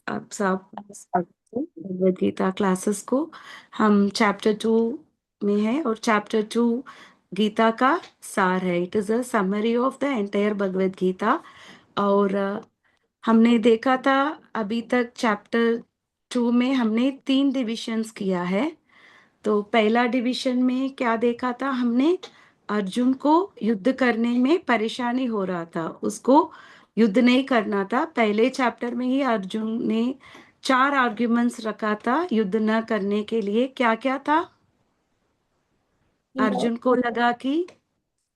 आप सब भगवद गीता क्लासेस को। हम चैप्टर 2 में है और चैप्टर 2 गीता का सार है। It is a summary of the entire Bhagavad Gita. और हमने देखा था अभी तक चैप्टर 2 में हमने 3 डिविजन्स किया है। तो पहला डिवीजन में क्या देखा था हमने? अर्जुन को युद्ध करने में परेशानी हो रहा था, उसको युद्ध नहीं करना था। पहले चैप्टर में ही अर्जुन ने 4 आर्ग्यूमेंट्स रखा था युद्ध न करने के लिए। क्या क्या था? अर्जुन को लगा कि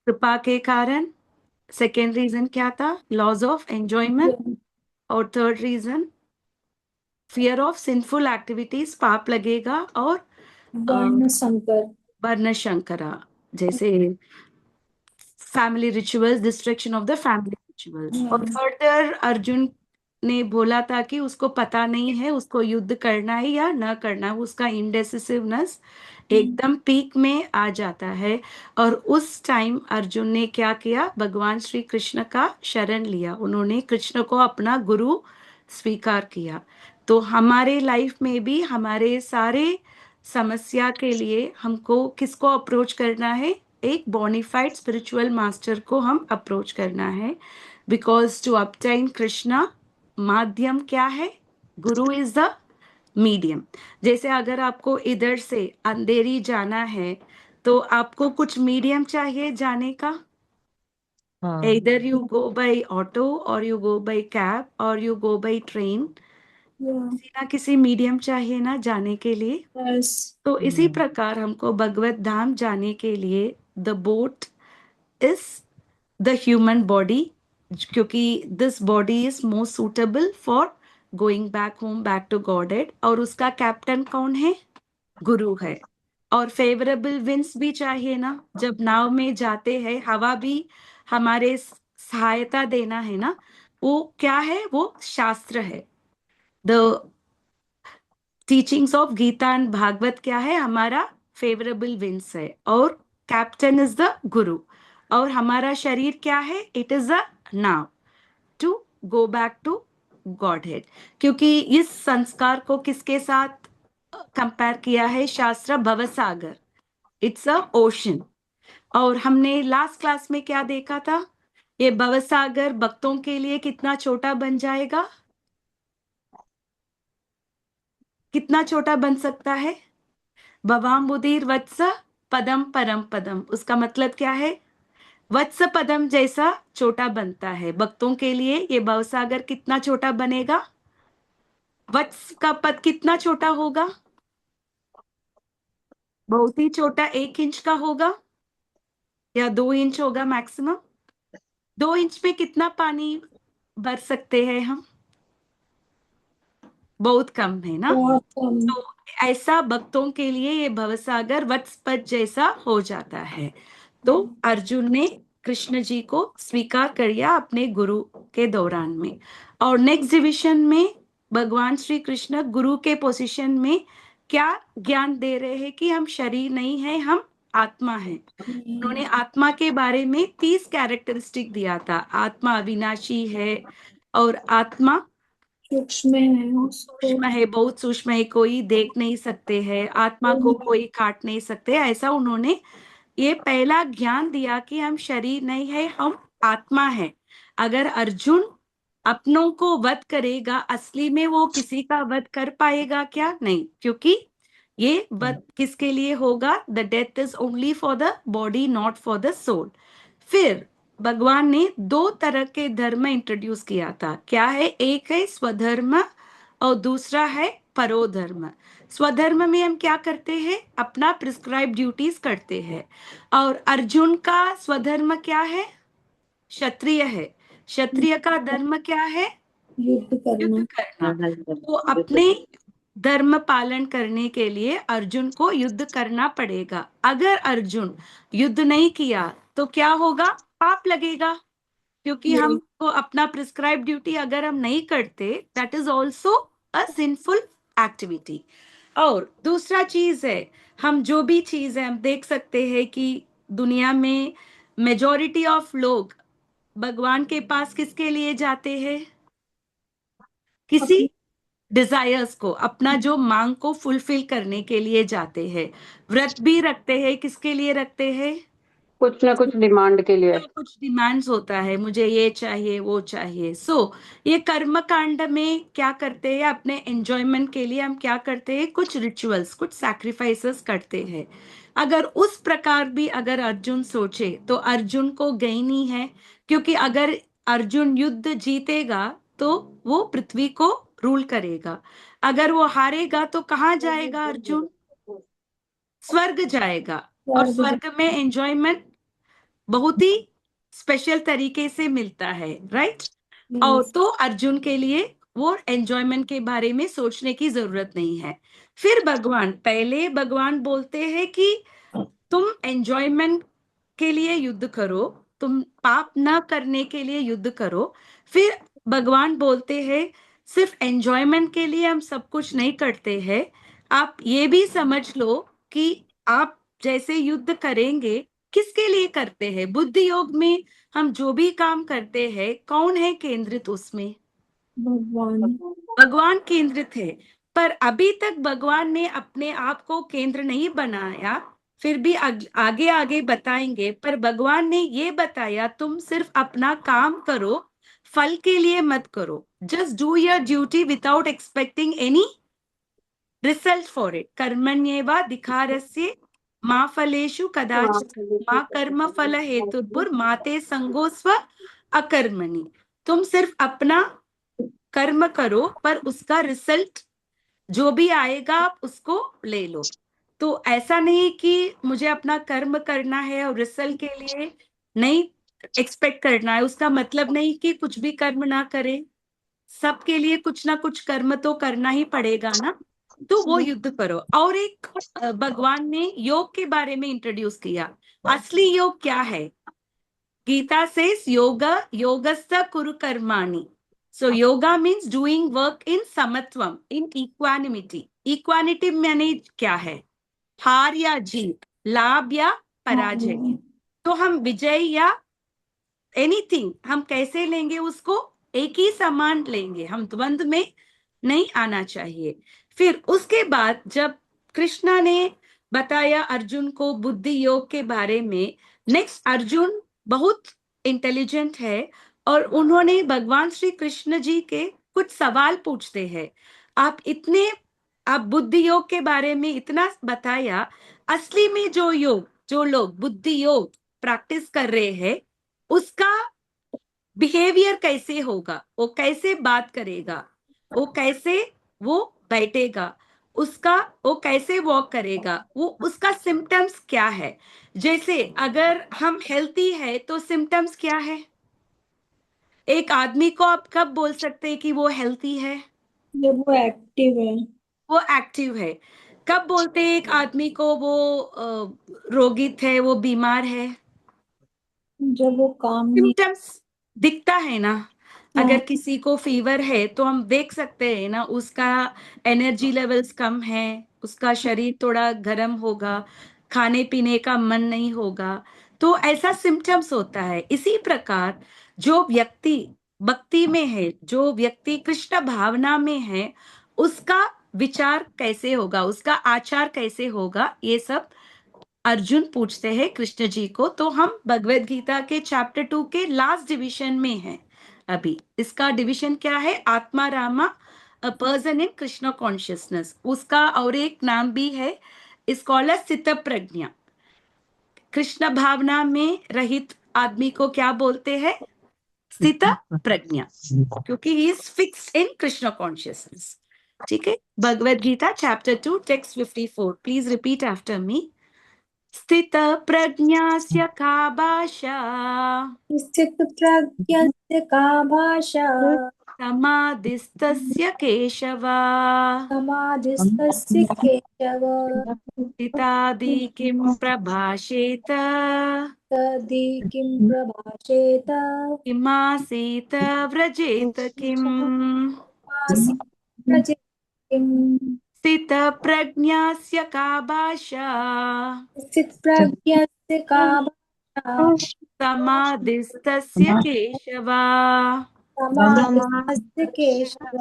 कृपा के कारण। सेकेंड रीजन क्या था? Loss of enjoyment. और third reason fear of sinful activities, पाप लगेगा। और वर्ण संकर। वर्ण शंकरा, जैसे family rituals, destruction of the family rituals. और फर्दर अर्जुन ने बोला था कि उसको पता नहीं है उसको युद्ध करना है या न करना है। उसका इंडेसिसिवनेस एकदम पीक में आ जाता है। और उस टाइम अर्जुन ने क्या किया? भगवान श्री कृष्ण का शरण लिया, उन्होंने कृष्ण को अपना गुरु स्वीकार किया। तो हमारे लाइफ में भी हमारे सारे समस्या के लिए हमको किसको अप्रोच करना है? एक बोनिफाइड स्पिरिचुअल मास्टर को हम अप्रोच करना है। बिकॉज टू obtain कृष्णा, माध्यम क्या है? गुरु इज द मीडियम। जैसे अगर आपको इधर से अंधेरी जाना है तो आपको कुछ मीडियम चाहिए जाने का। हाँ। इधर यू गो बाय ऑटो और यू गो बाय कैब और यू गो बाय ट्रेन। किसी ना किसी मीडियम चाहिए ना जाने के लिए। बस। तो इसी प्रकार हमको भगवत धाम जाने के लिए the boat is the human body, क्योंकि this body is most suitable for going back home, back to Godhead. और उसका कैप्टन कौन है? गुरु है। और फेवरेबल विंड्स भी चाहिए ना, जब नाव में जाते हैं हवा भी हमारे सहायता देना है ना। वो क्या है? वो शास्त्र है। The teachings of Gita and Bhagavat क्या है? हमारा फेवरेबल विंड्स है। और कैप्टन इज द गुरु। और हमारा शरीर क्या है? इट इज अ नाव to go back to Godhead. क्योंकि इस संस्कार को किसके साथ कंपेयर किया है शास्त्र? भवसागर। It's a ocean. और हमने लास्ट क्लास में क्या देखा था? ये भवसागर भक्तों के लिए कितना छोटा बन जाएगा? कितना छोटा बन सकता है? भवाम्बुधिर वत्स पदम परम पदम, उसका मतलब क्या है? वत्स पदम जैसा छोटा बनता है। भक्तों के लिए ये भवसागर कितना छोटा बनेगा? वत्स का पद कितना छोटा होगा? बहुत ही छोटा, 1 इंच का होगा या 2 इंच होगा मैक्सिमम। 2 इंच में कितना पानी भर सकते हैं हम? बहुत कम है ना। बहुत कम। तो ऐसा भक्तों के लिए ये भवसागर वत्सपद जैसा हो जाता है। तो अर्जुन ने कृष्ण जी को स्वीकार कर लिया अपने गुरु के दौरान में। और नेक्स्ट डिविजन में भगवान श्री कृष्ण गुरु के पोजीशन में क्या ज्ञान दे रहे हैं कि हम शरीर नहीं है, हम आत्मा है। उन्होंने आत्मा के बारे में 30 कैरेक्टरिस्टिक दिया था। आत्मा अविनाशी है और आत्मा सूक्ष्म है उसको। सूक्ष्म है, बहुत सूक्ष्म है, कोई देख नहीं सकते हैं, आत्मा को कोई काट नहीं सकते। ऐसा उन्होंने ये पहला ज्ञान दिया कि हम शरीर नहीं है, हम आत्मा है। अगर अर्जुन अपनों को वध करेगा, असली में वो किसी का वध कर पाएगा क्या? नहीं, क्योंकि ये वध किसके लिए होगा? The death is only for the body, not for the soul. फिर भगवान ने 2 तरह के धर्म इंट्रोड्यूस किया था। क्या है? एक है स्वधर्म और दूसरा है परोधर्म। स्वधर्म में हम क्या करते हैं? अपना प्रिस्क्राइब ड्यूटीज करते हैं। और अर्जुन का स्वधर्म क्या है? क्षत्रिय है। क्षत्रिय का धर्म क्या है? युद्ध करना। युद्ध करना। तो अपने धर्म पालन करने के लिए अर्जुन को युद्ध करना पड़ेगा। अगर अर्जुन युद्ध नहीं किया तो क्या होगा? पाप लगेगा। क्योंकि हमको अपना प्रिस्क्राइब ड्यूटी अगर हम नहीं करते, that is also a sinful activity. और दूसरा चीज है, हम जो भी चीज है हम देख सकते हैं कि दुनिया में मेजोरिटी ऑफ लोग भगवान के पास किसके लिए जाते हैं? किसी अपने डिजायर्स को, अपना जो मांग को फुलफिल करने के लिए जाते हैं। व्रत भी रखते हैं, किसके लिए रखते हैं? कुछ ना कुछ डिमांड के लिए। कुछ डिमांड्स होता है, मुझे ये चाहिए वो चाहिए। ये कर्म कांड में क्या करते हैं, अपने एंजॉयमेंट के लिए हम क्या करते हैं, कुछ रिचुअल्स, कुछ सैक्रिफाइसेस करते हैं। अगर उस प्रकार भी अगर अर्जुन सोचे तो अर्जुन को गेन ही है, क्योंकि अगर अर्जुन युद्ध जीतेगा तो वो पृथ्वी को रूल करेगा। अगर वो हारेगा तो कहाँ जाएगा अर्जुन? स्वर्ग जाएगा। और स्वर्ग में एंजॉयमेंट बहुत ही स्पेशल तरीके से मिलता है, राइट? और तो अर्जुन के लिए वो एंजॉयमेंट के बारे में सोचने की जरूरत नहीं है। फिर भगवान बोलते हैं कि तुम एंजॉयमेंट के लिए युद्ध करो, तुम पाप ना करने के लिए युद्ध करो। फिर भगवान बोलते हैं सिर्फ एंजॉयमेंट के लिए हम सब कुछ नहीं करते हैं, आप ये भी समझ लो कि आप जैसे युद्ध करेंगे किसके लिए करते हैं। बुद्धि योग में हम जो भी काम करते हैं कौन है केंद्रित उसमें? भगवान। भगवान केंद्रित है। पर अभी तक भगवान ने अपने आप को केंद्र नहीं बनाया, फिर भी आगे आगे बताएंगे। पर भगवान ने ये बताया तुम सिर्फ अपना काम करो, फल के लिए मत करो। Just do your duty without expecting any result for it. कर्मण्येवाधिकारस्य मा फलेषु कदाचित् मा कर्म फल हेतुर्भुर माते संगोस्व अकर्मणि। तुम सिर्फ अपना कर्म करो, पर उसका रिजल्ट जो भी आएगा आप उसको ले लो। तो ऐसा नहीं कि मुझे अपना कर्म करना है और रिजल्ट के लिए नहीं एक्सपेक्ट करना है, उसका मतलब नहीं कि कुछ भी कर्म ना करे। सबके लिए कुछ ना कुछ कर्म तो करना ही पड़ेगा ना। तो वो युद्ध करो। और एक भगवान ने योग के बारे में इंट्रोड्यूस किया। असली योग क्या है? Gita says yoga yogastha kuru karmani. So yoga means doing work in samatvam, in equanimity. Equanimity माने क्या है? हार या जीत, लाभ या पराजय। तो हम विजय या एनीथिंग हम कैसे लेंगे उसको? एक ही समान लेंगे, हम द्वंद्व में नहीं आना चाहिए। फिर उसके बाद जब कृष्णा ने बताया अर्जुन को बुद्धि योग के बारे में, नेक्स्ट अर्जुन बहुत इंटेलिजेंट है और उन्होंने भगवान श्री कृष्ण जी के कुछ सवाल पूछते हैं। आप बुद्धि योग के बारे में इतना बताया, असली में जो लोग बुद्धि योग प्रैक्टिस कर रहे हैं उसका बिहेवियर कैसे होगा, वो कैसे बात करेगा, वो बैठेगा, उसका वो कैसे वॉक करेगा, वो उसका सिम्टम्स क्या है। जैसे अगर हम हेल्थी है तो सिम्टम्स क्या है? एक आदमी को आप कब बोल सकते हैं कि वो हेल्थी है? जब वो एक्टिव है। वो एक्टिव है। कब बोलते हैं एक आदमी को वो रोगित है, वो बीमार है? जब वो काम नहीं। सिम्टम्स दिखता है ना। हाँ। अगर किसी को फीवर है तो हम देख सकते हैं ना, उसका एनर्जी लेवल्स कम है, उसका शरीर थोड़ा गर्म होगा, खाने पीने का मन नहीं होगा। तो ऐसा सिम्टम्स होता है। इसी प्रकार जो व्यक्ति भक्ति में है, जो व्यक्ति कृष्ण भावना में है, उसका विचार कैसे होगा, उसका आचार कैसे होगा, ये सब अर्जुन पूछते हैं कृष्ण जी को। तो हम भगवत गीता के चैप्टर 2 के लास्ट डिवीजन में हैं अभी। इसका डिवीजन क्या है? आत्मा Rama, a person in Krishna consciousness. उसका और एक नाम भी है, इस कॉल्ड स्थित प्रज्ञा। कृष्ण भावना में रहित आदमी को क्या बोलते हैं? स्थित प्रज्ञा, क्योंकि he is fixed in Krishna consciousness. ठीक है, Bhagavad Gita chapter 2 text 54। Please repeat after me. स्थित प्रज्ञास्य का भाषा, स्थित प्रज्ञस्य का भाषा, समाधिस्तस्य केशव, समाधिस्तस्य केशव, स्थितादि किं प्रभाषेत, तदि किं प्रभाषेत, किमासीत व्रजेत किम्। आसीत् प्रजेत किम्। स्थित प्रज्ञास्य का भाषा, स्थित प्रज्ञस्य का भाषा, समाधिस्तस्य केशव, समाधिस्थस्य केशव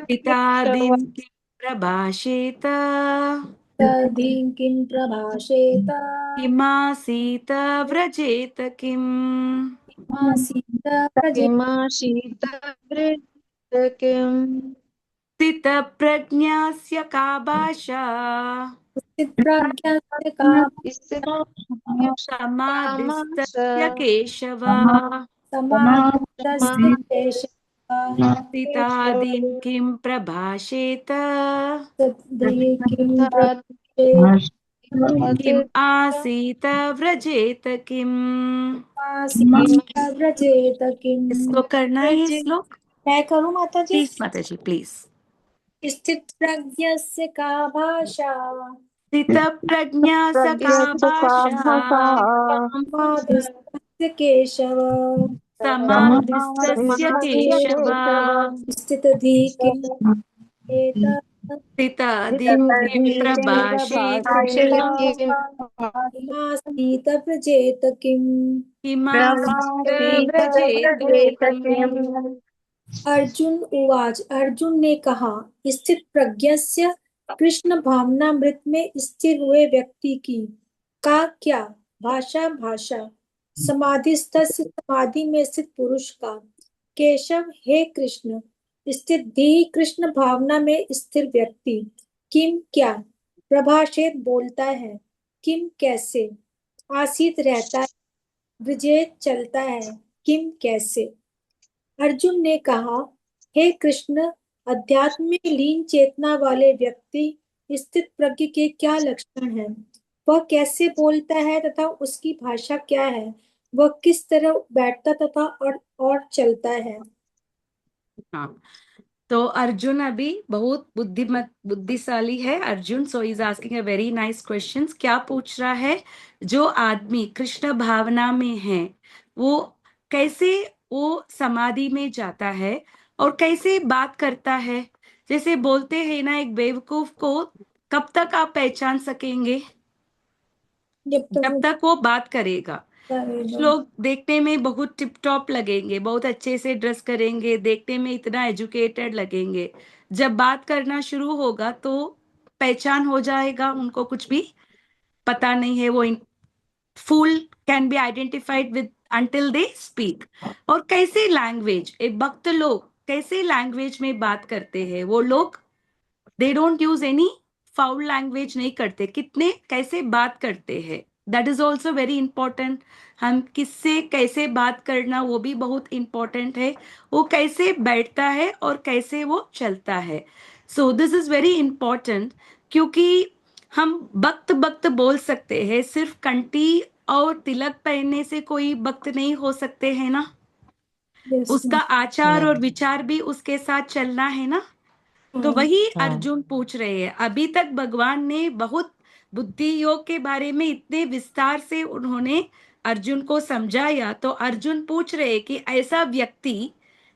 पितादिं किं प्रभाषेत तदीं किं प्रभाषेत किमासीत व्रजेत किम् आसीत प्रजे किमासीतवृत्तकिम् स्थितप्रज्ञस्य का भाषा स्थितप्रज्ञस्य का समाधिस्तस्य केशव समाधिस्थस्य केशव पितादिं किं प्रभाषेत तदीं किं प्रभाषेत किम् आसीत व्रजेत किम् आसीत व्रजेत किम्। इसको करना है श्लोक। मैं करूं माता जी? प्लीज माता जी प्लीज। स्थितप्रज्ञस्य का भाषा स्थित प्रज्ञा सका भाषा समाधिस्थस्य केशव समाधिस्तस्य केशव स्थितधि किं एतत् स्थितादिं किं प्रभाषेत किमासीत व्रजेत किम्। किमासीत व्रजेत किम्। अर्जुन उवाच, अर्जुन ने कहा, स्थित प्रज्ञस्य कृष्ण भावनामृत में स्थिर हुए व्यक्ति की का क्या भाषा भाषा समाधिस्थस्य समाधि में स्थित पुरुष का केशव हे कृष्ण स्थित धी कृष्ण भावना में स्थिर व्यक्ति किम क्या प्रभाषेत बोलता है किम कैसे आसीत रहता है विजेत चलता है किम कैसे। अर्जुन ने कहा, हे कृष्ण अध्यात्म में लीन चेतना वाले व्यक्ति स्थित प्रज्ञ के क्या लक्षण हैं? वह कैसे बोलता है तथा उसकी भाषा क्या है? वह किस तरह बैठता तथा और चलता है? हाँ, तो अर्जुन अभी बहुत बुद्धिशाली है Arjun. So is asking a very nice questions. क्या पूछ रहा है? जो आदमी कृष्ण भावना में है वो कैसे वो समाधि में जाता है और कैसे बात करता है। जैसे बोलते हैं ना, एक बेवकूफ को कब तक आप पहचान सकेंगे? जब तक जब वो तक वो बात करेगा। कुछ करेगा। लोग देखने में बहुत टिप टॉप लगेंगे, बहुत अच्छे से ड्रेस करेंगे, देखने में इतना एजुकेटेड लगेंगे, जब बात करना शुरू होगा तो पहचान हो जाएगा, उनको कुछ भी पता नहीं है। वो fool can be identified with until they speak. और कैसे लैंग्वेज, एक भक्त लोग कैसे लैंग्वेज में बात करते हैं, वो लोग they don't use any foul language नहीं करते, कितने कैसे बात करते हैं, that is also very important. हम किससे कैसे बात करना वो भी बहुत इंपॉर्टेंट है। वो कैसे बैठता है और कैसे वो चलता है। So this is very important, क्योंकि हम वक्त वक्त बोल सकते हैं, सिर्फ कंठी और तिलक पहनने से कोई वक्त नहीं हो सकते है ना। Yes, उसका आचार और विचार भी उसके साथ चलना है ना। तो वही अर्जुन पूछ रहे हैं। अभी तक भगवान ने बहुत बुद्धि योग के बारे में इतने विस्तार से उन्होंने अर्जुन को समझाया, तो अर्जुन पूछ रहे हैं कि ऐसा व्यक्ति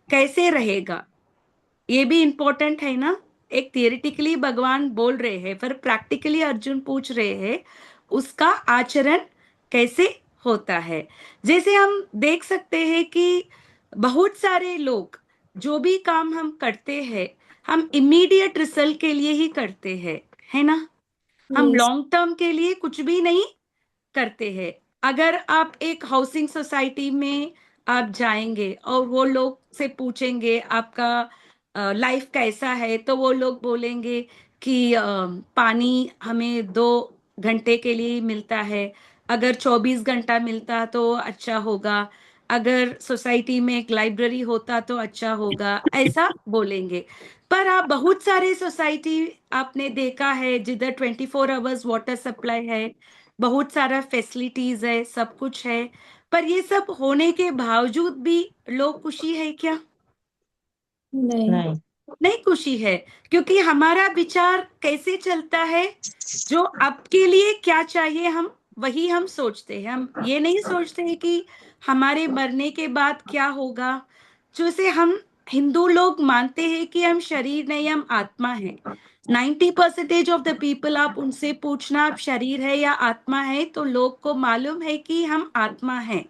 कैसे रहेगा। ये भी इंपॉर्टेंट है ना। एक थियोरिटिकली भगवान बोल रहे हैं, पर प्रैक्टिकली अर्जुन पूछ रहे हैं उसका आचरण कैसे होता है। जैसे हम देख सकते हैं कि बहुत सारे लोग जो भी काम हम करते हैं, हम इमीडिएट रिजल्ट के लिए ही करते हैं, है ना। हम yes, लॉन्ग टर्म के लिए कुछ भी नहीं करते हैं। अगर आप एक हाउसिंग सोसाइटी में आप जाएंगे और वो लोग से पूछेंगे आपका लाइफ कैसा है, तो वो लोग बोलेंगे कि पानी हमें 2 घंटे के लिए ही मिलता है, अगर 24 घंटा मिलता तो अच्छा होगा, अगर सोसाइटी में एक लाइब्रेरी होता तो अच्छा होगा, ऐसा बोलेंगे। पर आप बहुत सारे सोसाइटी आपने देखा है जिधर 24 आवर्स वाटर सप्लाई है, बहुत सारा फैसिलिटीज है, सब कुछ है, पर ये सब होने के बावजूद भी लोग खुशी है क्या? नहीं, नहीं खुशी है, क्योंकि हमारा विचार कैसे चलता है, जो आपके लिए क्या चाहिए हम वही हम सोचते हैं। हम ये नहीं सोचते हैं कि हमारे मरने के बाद क्या होगा। जैसे हम हिंदू लोग मानते हैं कि हम शरीर नहीं, हम आत्मा है। 90% ऑफ द पीपल आप उनसे पूछना आप शरीर है या आत्मा है, तो लोग को मालूम है कि हम आत्मा है।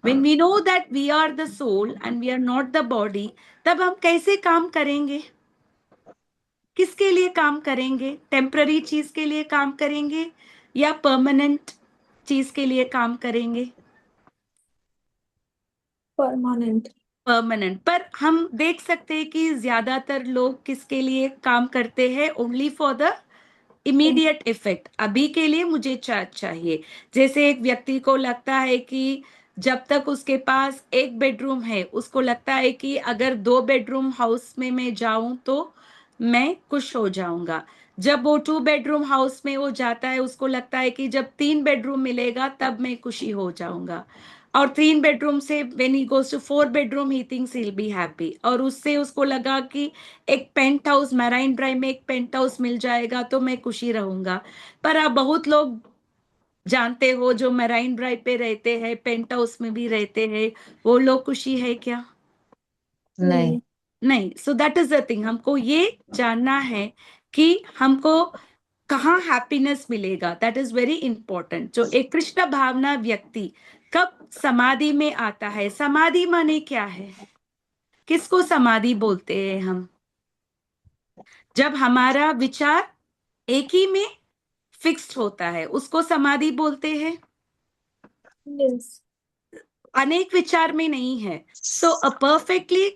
When we know that we are the soul and we are not the body, तब हम कैसे काम करेंगे? किसके लिए काम करेंगे? टेम्पररी चीज के लिए काम करेंगे या परमानेंट चीज के लिए काम करेंगे? परमानेंट। परमानेंट। पर हम देख सकते हैं कि ज्यादातर लोग किसके लिए काम करते हैं? Only for the immediate effect, अभी के लिए मुझे चाहिए। जैसे एक व्यक्ति को लगता है कि जब तक उसके पास एक बेडरूम है, उसको लगता है कि अगर 2 बेडरूम हाउस में मैं जाऊं तो मैं खुश हो जाऊंगा। जब वो 2 बेडरूम हाउस में वो जाता है, उसको लगता है कि जब 3 बेडरूम मिलेगा तब मैं खुशी हो जाऊंगा। और 3 बेडरूम से when he goes to 4 bedroom he thinks he will be happy. और उससे उसको लगा कि एक पेंट हाउस, मैराइन ड्राइव में एक पेंट हाउस मिल जाएगा तो मैं खुशी रहूंगा। पर आप बहुत लोग जानते हो जो मैराइन ड्राइव पे रहते हैं, पेंट हाउस में भी रहते हैं, वो लोग खुशी है क्या? नहीं। नहीं। सो दैट इज द थिंग, हमको ये जानना है कि हमको कहाँ हैप्पीनेस मिलेगा। That is very important. जो एक कृष्ण भावना व्यक्ति कब समाधि में आता है? समाधि माने क्या है? किसको समाधि बोलते हैं हम? जब हमारा विचार एक ही में फिक्स्ड होता है, उसको समाधि बोलते हैं। यस। अनेक विचार में नहीं है। So a perfectly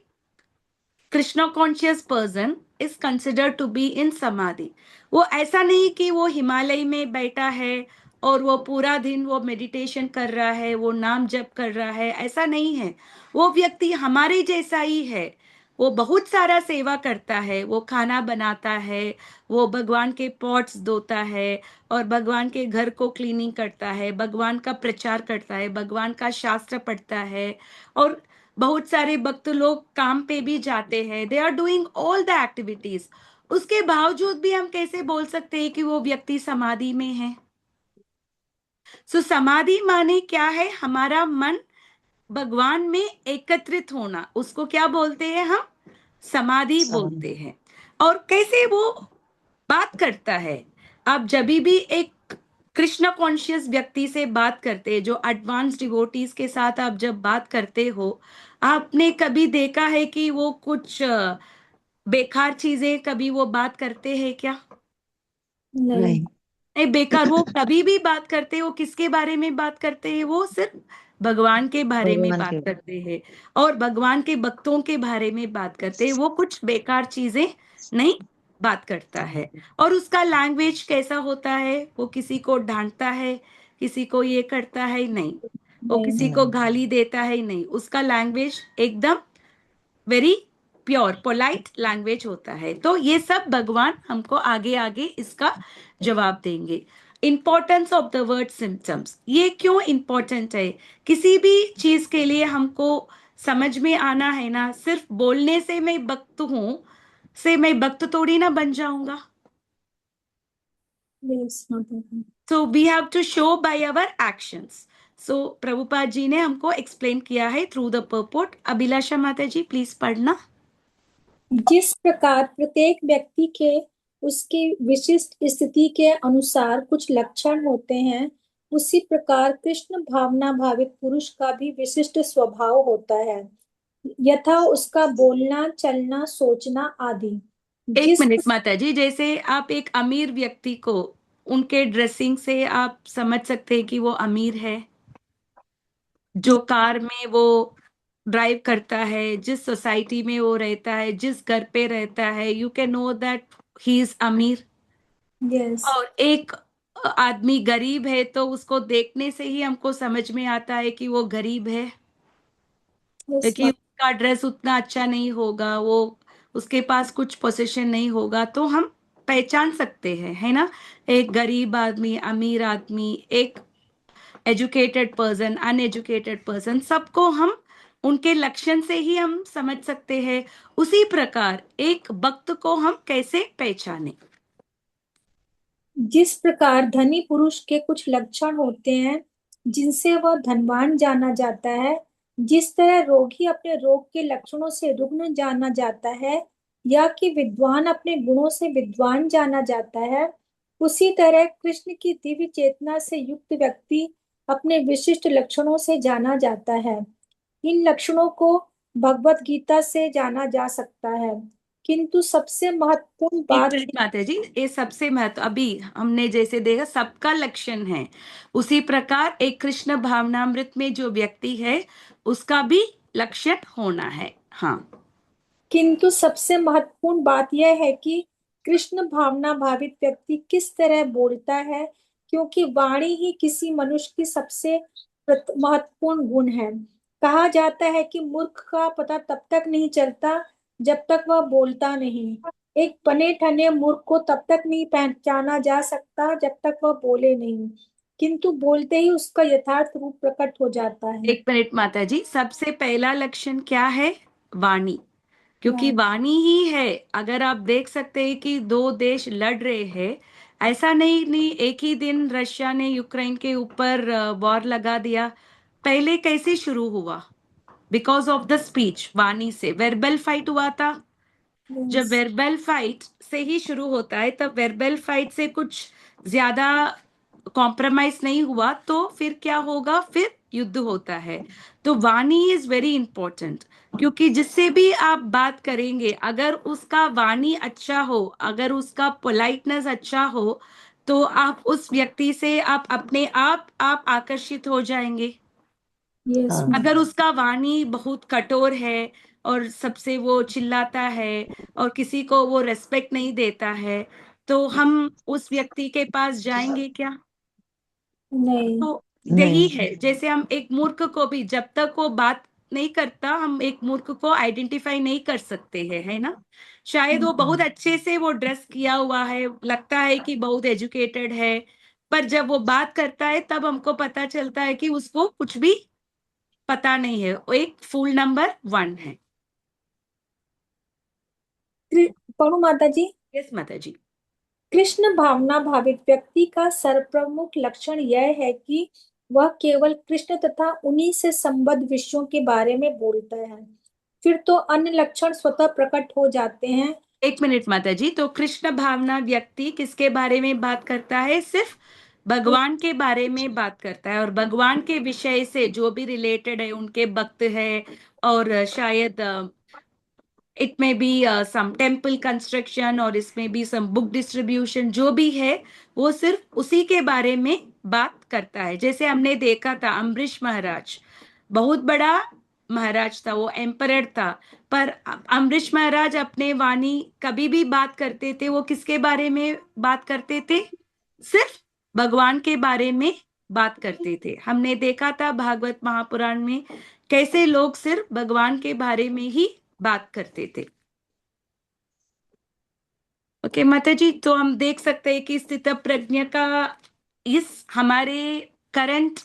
Krishna conscious person is considered to be in samadhi. वो ऐसा नहीं कि वो हिमालय में बैठा है और वो पूरा दिन वो मेडिटेशन कर रहा है, वो नाम जप कर रहा है, ऐसा नहीं है। वो व्यक्ति हमारे जैसा ही है। वो बहुत सारा सेवा करता है, वो खाना बनाता है, वो भगवान के पॉट्स धोता है और भगवान के घर को क्लीनिंग करता है, भगवान का प्रचार करता है, भगवान का शास्त्र पढ़ता है। और बहुत सारे भक्त लोग काम पे भी जाते हैं, they are doing all the activities. उसके बावजूद भी हम कैसे बोल सकते हैं कि वो व्यक्ति समाधि में है? सो समाधि माने क्या है? हमारा मन भगवान में एकत्रित होना, उसको क्या बोलते हैं हम? समाधि बोलते हैं। और कैसे वो बात करता है? आप जब भी एक कृष्ण कॉन्शियस व्यक्ति से बात करते हैं, जो एडवांस डिवोटीज के साथ आप जब बात करते हो, आपने कभी देखा है कि वो कुछ बेकार चीजें कभी वो बात करते हैं क्या? नहीं। नहीं, बेकार। वो कभी भी बात करते हैं, वो किसके बारे में बात करते हैं? वो सिर्फ भगवान के बारे में बात करते हैं और भगवान के भक्तों के बारे में बात करते हैं। वो कुछ बेकार चीजें नहीं बात करता है। और उसका लैंग्वेज कैसा होता है? वो किसी को डांटता है, किसी को ये करता है नहीं, वो नहीं। किसी को गाली देता है नहीं। उसका लैंग्वेज एकदम वेरी प्योर पोलाइट लैंग्वेज होता है। तो ये सब भगवान हमको आगे आगे इसका जवाब देंगे। Importance of the word symptoms, ये क्यों इंपॉर्टेंट है? किसी भी चीज के लिए हमको समझ में आना है ना। सिर्फ बोलने से मैं भक्त हूं से मैं भक्त थोड़ी ना बन जाऊंगा। Yes. So we have to show by our actions. So Prabhupada ji ने हमको एक्सप्लेन किया है थ्रू द पर्पोर्ट। अभिलाषा माता जी प्लीज पढ़ना। जिस प्रकार प्रत्येक व्यक्ति के उसकी विशिष्ट स्थिति के अनुसार कुछ लक्षण होते हैं, उसी प्रकार कृष्ण भावना भावित पुरुष का भी विशिष्ट स्वभाव होता है, यथा उसका बोलना, चलना, सोचना आदि। एक जिस मिनट माता जी, जैसे आप एक अमीर व्यक्ति को उनके ड्रेसिंग से आप समझ सकते हैं कि वो अमीर है। जो कार में वो ड्राइव करता है, जिस सोसाइटी में वो रहता है, जिस घर पे रहता है, you can know that he is अमीर। यस। और एक आदमी गरीब है तो उसको देखने से ही हमको समझ में आता है कि वो गरीब है, यस। क्योंकि उसका ड्रेस उतना अच्छा नहीं होगा, वो उसके पास कुछ पोजीशन नहीं होगा, तो हम पहचान सकते हैं, है ना? एक गरीब आदमी, अमीर आदमी, एक एजुकेटेड पर्सन, अनएजुकेटेड पर्सन, सबको हम उनके लक्षण से ही हम समझ सकते हैं। उसी प्रकार एक भक्त को हम कैसे पहचाने? जिस प्रकार धनी पुरुष के कुछ लक्षण होते हैं जिनसे वह धनवान जाना जाता है, जिस तरह रोगी अपने रोग के लक्षणों से रुग्ण जाना जाता है, या कि विद्वान अपने गुणों से विद्वान जाना जाता है, उसी तरह कृष्ण की दिव्य चेतना से युक्त व्यक्ति अपने विशिष्ट लक्षणों से जाना जाता है। इन लक्षणों को भगवत गीता से जाना जा सकता है, किंतु सबसे महत्वपूर्ण एक बात मिनट माता जी, ये सबसे महत्व अभी हमने जैसे देखा सबका लक्षण है, उसी प्रकार एक कृष्ण भावनामृत में जो व्यक्ति है उसका भी लक्षण होना है। हाँ, किंतु सबसे महत्वपूर्ण बात यह है कि कृष्ण भावना भावित व्यक्ति किस तरह बोलता है, क्योंकि वाणी ही किसी मनुष्य की सबसे महत्वपूर्ण गुण है। कहा जाता है कि मूर्ख का पता तब तक नहीं चलता जब तक वह बोलता नहीं। एक बने ठने मूर्ख को तब तक नहीं पहचाना जा सकता जब तक वह बोले नहीं, किंतु बोलते ही उसका यथार्थ रूप प्रकट हो जाता है। एक मिनट माता जी, सबसे पहला लक्षण क्या है? वाणी। क्योंकि वाणी। वाणी ही है। अगर आप देख सकते हैं कि दो देश लड़ रहे हैं, ऐसा नहीं एक ही दिन रशिया ने यूक्रेन के ऊपर वॉर लगा दिया। पहले कैसे शुरू हुआ? बिकॉज ऑफ द स्पीच, वाणी से वेर्बल फाइट हुआ था। जब Yes. वेर्बल फाइट से ही शुरू होता है, तब वेर्बल फाइट से कुछ ज्यादा कॉम्प्रोमाइज नहीं हुआ तो फिर क्या होगा? फिर युद्ध होता है। तो वाणी इज वेरी इंपॉर्टेंट, क्योंकि जिससे भी आप बात करेंगे, अगर उसका वाणी अच्छा हो, अगर उसका पोलाइटनेस अच्छा हो, तो आप उस व्यक्ति से आप अपने आप आकर्षित हो जाएंगे। Yes, हाँ, अगर उसका वाणी बहुत कठोर है और सबसे वो चिल्लाता है और किसी को वो रेस्पेक्ट नहीं देता है, तो हम उस व्यक्ति के पास जाएंगे क्या? नहीं। तो यही नहीं, है, जैसे हम एक मूर्ख को भी जब तक वो बात नहीं करता, हम एक मूर्ख को आइडेंटिफाई नहीं कर सकते हैं, है ना? शायद वो बहुत अच्छे से वो ड्रेस किया हुआ है, लगता है कि बहुत एजुकेटेड है, पर जब वो बात करता है तब हमको पता चलता है कि उसको कुछ भी पता नहीं है, वो एक फूल नंबर 1 है। पढ़ू माता जी। यस माता जी। कृष्ण भावना भावित व्यक्ति का सर्वप्रमुख लक्षण यह है कि वह केवल कृष्ण तथा उन्हीं से संबद्ध विषयों के बारे में बोलता है। फिर तो अन्य लक्षण स्वतः प्रकट हो जाते हैं। एक मिनट माता जी, तो कृष्ण भावना व्यक्ति किसके बारे में बात करता है? सिर्फ भगवान के बारे में बात करता है, और भगवान के विषय से जो भी रिलेटेड है, उनके भक्त है, और शायद इट में बी सम टेम्पल कंस्ट्रक्शन, और इसमें भी सम बुक डिस्ट्रीब्यूशन, जो भी है वो सिर्फ उसी के बारे में बात करता है। जैसे हमने देखा था अम्बरीश महाराज, बहुत बड़ा महाराज था, वो एम्परर था, पर अम्बरीश महाराज अपने वाणी कभी भी बात करते थे, वो किसके बारे में बात करते थे? सिर्फ भगवान के बारे में बात करते थे। हमने देखा था भागवत महापुराण में कैसे लोग सिर्फ भगवान के बारे में ही बात करते थे। ओके माता जी, तो हम देख सकते हैं कि स्थित प्रज्ञ का इस हमारे करंट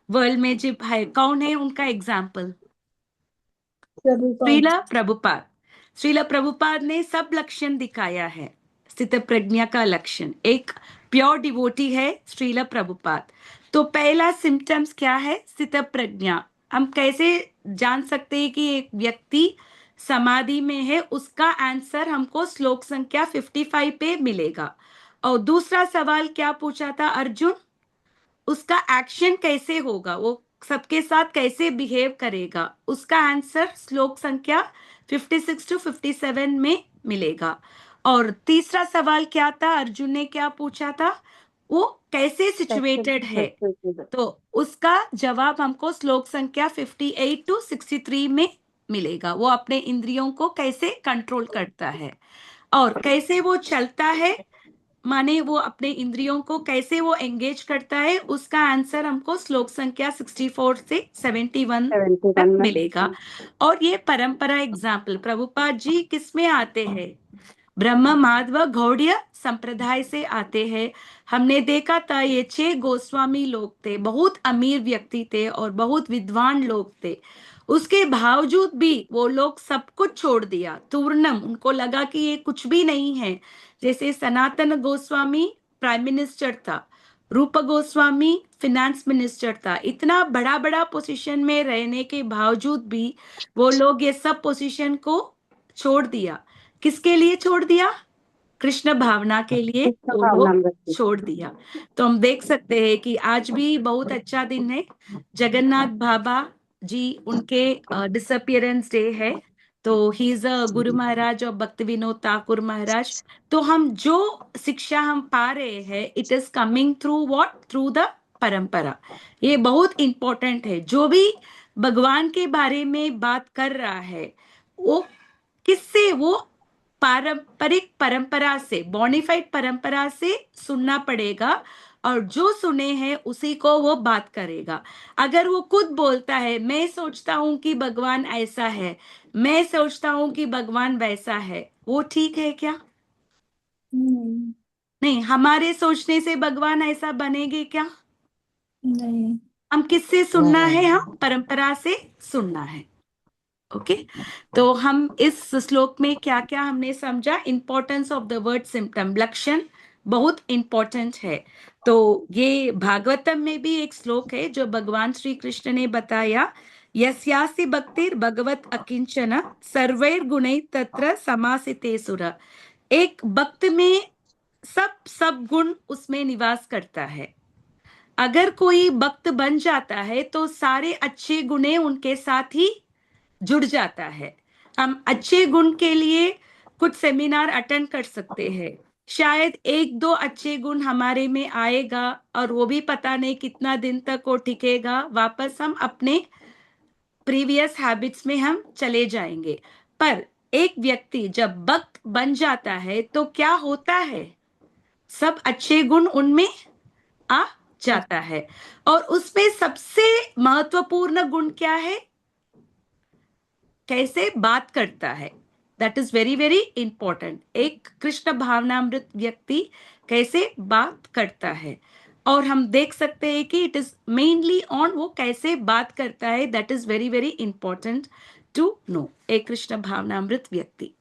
वर्ल्ड में जो है, कौन है उनका एग्जाम्पल? प्रभुपाद। श्रीला प्रभुपाद। श्रीला प्रभुपाद ने सब लक्षण दिखाया है। स्थित प्रज्ञा का लक्षण, एक प्योर डिवोटी है श्रीला प्रभुपाद। तो पहला सिम्टम्स क्या है स्थित प्रज्ञा? हम कैसे जान सकते हैं कि एक व्यक्ति समाधि में है? उसका आंसर हमको श्लोक संख्या 55 पे मिलेगा। और दूसरा सवाल क्या पूछा था अर्जुन? उसका एक्शन कैसे होगा, वो सबके साथ कैसे बिहेव करेगा? उसका आंसर श्लोक संख्या 56 टू 57 में मिलेगा। और तीसरा सवाल क्या था, अर्जुन ने क्या पूछा था? वो कैसे सिचुएटेड है? तो उसका जवाब हमको श्लोक संख्या 58 टू 63 में मिलेगा। वो अपने इंद्रियों को कैसे कंट्रोल करता है और कैसे वो चलता है, माने वो अपने इंद्रियों को कैसे वो एंगेज करता है, उसका आंसर हमको श्लोक संख्या 64 से 71 71 तक में। मिलेगा। और ये परंपरा एग्जाम्पल प्रभुपाद जी किस में आते हैं? ब्रह्म माधव गौड़ीय संप्रदाय से आते हैं। हमने देखा था ये 6 गोस्वामी लोग थे, बहुत अमीर व्यक्ति थे और बहुत विद्वान लोग थे। उसके बावजूद भी वो लोग सब कुछ छोड़ दिया, तूर्णम, उनको लगा कि ये कुछ भी नहीं है। जैसे सनातन गोस्वामी प्राइम मिनिस्टर था, रूप गोस्वामी फिनेंस मिनिस्टर था, इतना बड़ा बड़ा पोजीशन में रहने के बावजूद भी वो लोग ये सब पोजीशन को छोड़ दिया। किसके लिए छोड़ दिया? कृष्ण भावना के लिए कृष्ण वो भावना लोग मृत्यु। छोड़ दिया। तो हम देख सकते हैं कि आज भी बहुत अच्छा दिन है, जगन्नाथ बाबा जी उनके डिसअपियरेंस डे है। तो he is a Guru Maharaj और भक्ति विनोद ठाकुर महाराज। तो हम जो शिक्षा हम पा रहे हैं, it is coming through what, through the परंपरा। ये बहुत इंपॉर्टेंट है। जो भी भगवान के बारे में बात कर रहा है, वो किससे, वो पारंपरिक परंपरा से, बॉनिफाइड परंपरा से सुनना पड़ेगा। और जो सुने हैं उसी को वो बात करेगा। अगर वो खुद बोलता है मैं सोचता हूं कि भगवान ऐसा है, मैं सोचता हूं कि भगवान वैसा है, वो ठीक है क्या? हम्म, नहीं। हमारे सोचने से भगवान ऐसा बनेंगे क्या? नहीं। हम किससे सुनना है? नहीं। हम परंपरा से सुनना है। ओके। तो हम इस श्लोक में क्या क्या हमने समझा? Importance of the word symptom, लक्षण बहुत इंपॉर्टेंट है। तो ये भागवतम में भी एक श्लोक है जो भगवान श्री कृष्ण ने बताया, यस्यासि भक्तिर् भगवत अकिंचन सर्वैर गुणैः तत्र समासिते सुर। एक भक्त में सब गुण उसमें निवास करता है। अगर कोई भक्त बन जाता है तो सारे अच्छे गुणे उनके साथ ही जुड़ जाता है। हम अच्छे गुण के लिए कुछ सेमिनार अटेंड कर सकते हैं, शायद एक दो अच्छे गुण हमारे में आएगा और वो भी पता नहीं कितना दिन तक वो टिकेगा, वापस हम अपने प्रीवियस हैबिट्स में हम चले जाएंगे। पर एक व्यक्ति जब भक्त बन जाता है तो क्या होता है? सब अच्छे गुण उनमें आ जाता है। और उसमें सबसे महत्वपूर्ण गुण क्या है? कैसे बात करता है। That is very very important. एक कृष्ण भावनामृत व्यक्ति कैसे बात करता है, और हम देख सकते हैं कि इट इज मेनली ऑन वो कैसे बात करता है, that is very very important to know. एक कृष्ण भावनामृत व्यक्ति।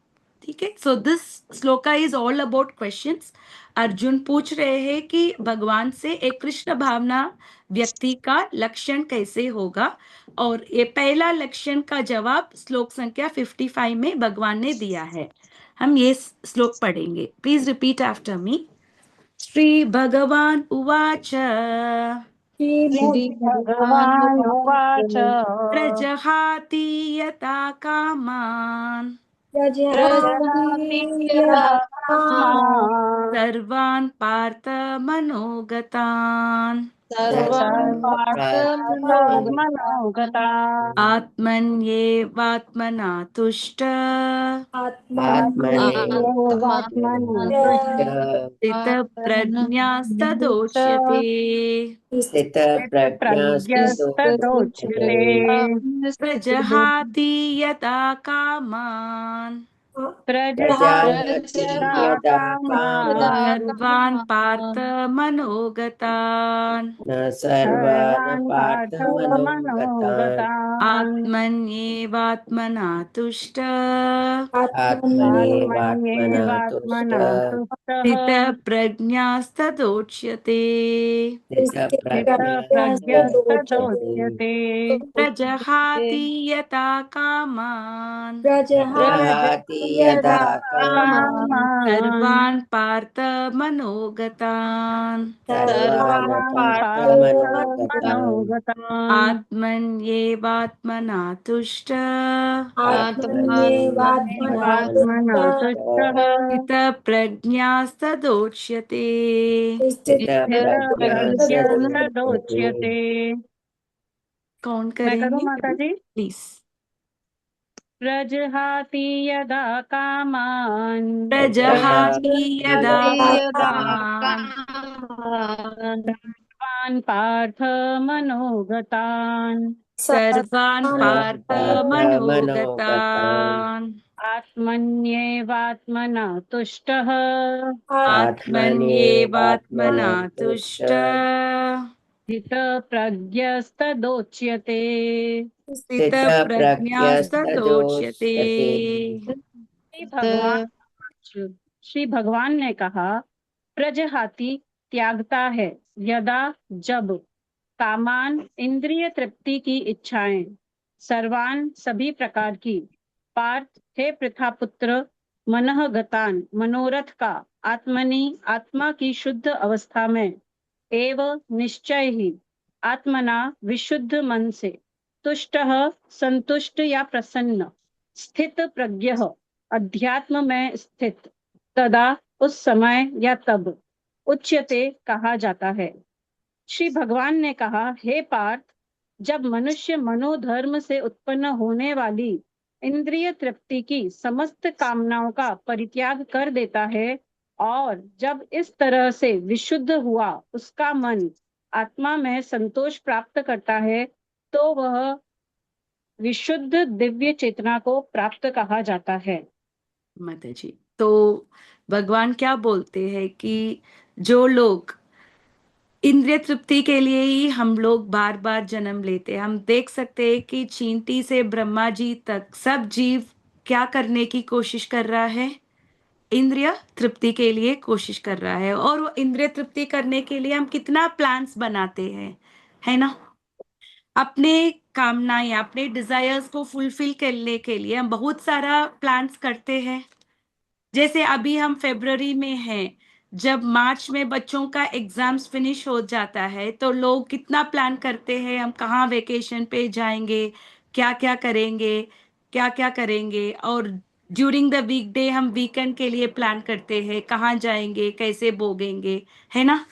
ठीक है। So this shloka is all about questions. Arjun पूछ रहे हैं कि भगवान से एक कृष्ण भावना व्यक्ति का लक्षण कैसे होगा, और ये पहला लक्षण का जवाब श्लोक संख्या 55 में भगवान ने दिया है। हम ये श्लोक पढ़ेंगे। प्लीज रिपीट आफ्टर मी। श्री भगवान उवाच श्री भगवान भगवान् उवाच प्रजहाति यथा कामान् प्रजहाति प्रजहाति यदा यदा कामान् कामान् सर्वान् पार्थ मनोगतान् सर्वान् सर्वान् पार्थ मनोगतान् आत्मन्येवात्मना तुष्ट आत्मन्येवात्मना तुष्ट स्थितप्रज्ञास्तदोच्यते। स्थितप्रज्ञस्तदोच्यते। प्रजहाति यथा कामान् प्रजहाति यदा कामान् सर्वान् पार्थ मनोगतान् सर्वान् पार्थ मनोगतान् आत्मन्येवात्मना तुष्ट आत्मन्येवात्मना तुष्टः स्थितप्रज्ञास्तदोच्यते। स्थितप्रज्ञस्तदोच्यते। प्रजहाति यथा कामान् प्रजहाति यदा कामान् सर्वान् पार्थ मनोगतान् सर्वान् पार्थ मनोगतान् आत्मन्येवात्मना तुष्ट आत्मन्येवात्मना आत्मन्येवात्मना तुष्टः स्थितप्रज्ञास्तदोच्यते। स्थितप्रज्ञस्तदोच्यते। कौन मैं करूँ करेंगे माता जी? प्लीज? प्रजहाति यदा कामान् प्रजहाति यदा कामान् सर्वान् पार्थ मनोगतान् सर्वान् पार्थ मनोगतान् आत्मन्येवात्मना तुष्टः आत्मन्येवात्मना तुष्ट स्थितप्रज्ञस्तदोच्यते। स्थितप्रज्ञास्तदोच्यते। श्री भगवान ने कहा, प्रजहाति त्यागता है, यदा जब, कामान इंद्रिय तृप्ति की इच्छाएं, सर्वान सभी प्रकार की, पार्थ हे पृथापुत्र, मनः गतान मनोरथ का आत्मनि आत्मा की शुद्ध अवस्था में एव निश्चय ही आत्मना विशुद्ध मन से तुष्टः संतुष्ट या प्रसन्न स्थित प्रज्ञः अध्यात्म में स्थित तदा उस समय या तब उच्यते कहा जाता है। श्री भगवान ने कहा, हे पार्थ, जब मनुष्य मनोधर्म से उत्पन्न होने वाली इंद्रिय तृप्ति की समस्त कामनाओं का परित्याग कर देता है और जब इस तरह से विशुद्ध हुआ उसका मन आत्मा में संतोष प्राप्त करता है तो वह विशुद्ध दिव्य चेतना को प्राप्त कहा जाता है। माता जी, तो भगवान क्या बोलते हैं कि जो लोग इंद्रिय तृप्ति के लिए ही हम लोग बार बार जन्म लेते हैं। हम देख सकते हैं कि चींटी से ब्रह्मा जी तक सब जीव क्या करने की कोशिश कर रहा है, इंद्रिय तृप्ति के लिए कोशिश कर रहा है। और वो इंद्रिय तृप्ति करने के लिए हम कितना प्लान्स बनाते हैं, है ना। अपने कामनाएं, अपने डिजायर्स को फुलफिल करने के लिए हम बहुत सारा प्लान्स करते हैं। जैसे अभी हम फरवरी में हैं, जब मार्च में बच्चों का एग्जाम्स फिनिश हो जाता है तो लोग कितना प्लान करते हैं, हम कहाँ वेकेशन पे जाएंगे, क्या क्या करेंगे, क्या क्या करेंगे। और ड्यूरिंग द वीकडे हम वीकेंड के लिए प्लान करते हैं, कहाँ जाएंगे, कैसे भोगेंगे, है ना।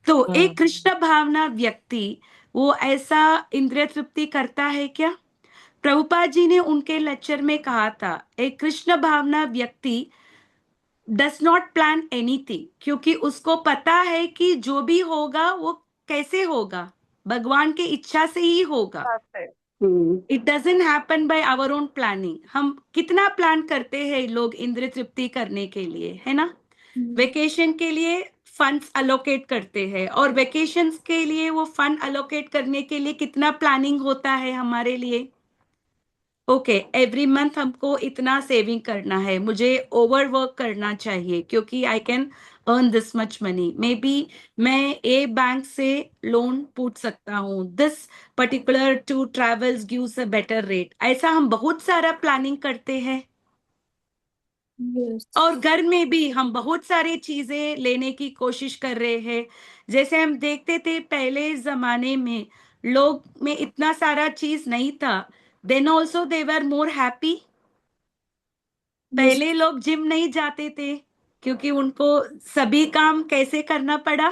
तो एक कृष्ण भावना व्यक्ति वो ऐसा इंद्रिय तृप्ति करता है क्या? प्रभुपाद जी ने उनके लेक्चर में कहा था, एक कृष्ण भावना व्यक्ति डस नॉट प्लान एनीथिंग, क्योंकि उसको पता है कि जो भी होगा वो कैसे होगा, भगवान की इच्छा से ही होगा। It doesn't happen by our own planning. हम कितना प्लान करते हैं लोग इंद्रिय तृप्ति करने के लिए, है ना। वेकेशन के लिए फंड्स अलोकेट करते हैं, और वेकेशंस के लिए वो फंड अलोकेट करने के लिए कितना प्लानिंग होता है हमारे लिए। ओके, एवरी मंथ हमको इतना सेविंग करना है, मुझे ओवर वर्क करना चाहिए क्योंकि I can earn this much money. May be मैं ए बैंक से लोन पूछ सकता हूँ, this particular to travels gives a better rate. ऐसा हम बहुत सारा प्लानिंग करते हैं। Yes. और घर में भी हम बहुत सारी चीजें लेने की कोशिश कर रहे हैं। जैसे हम देखते थे पहले जमाने में लोग में इतना सारा चीज नहीं था, then also they were more happy. Yes. पहले लोग जिम नहीं जाते थे क्योंकि उनको सभी काम कैसे करना पड़ा,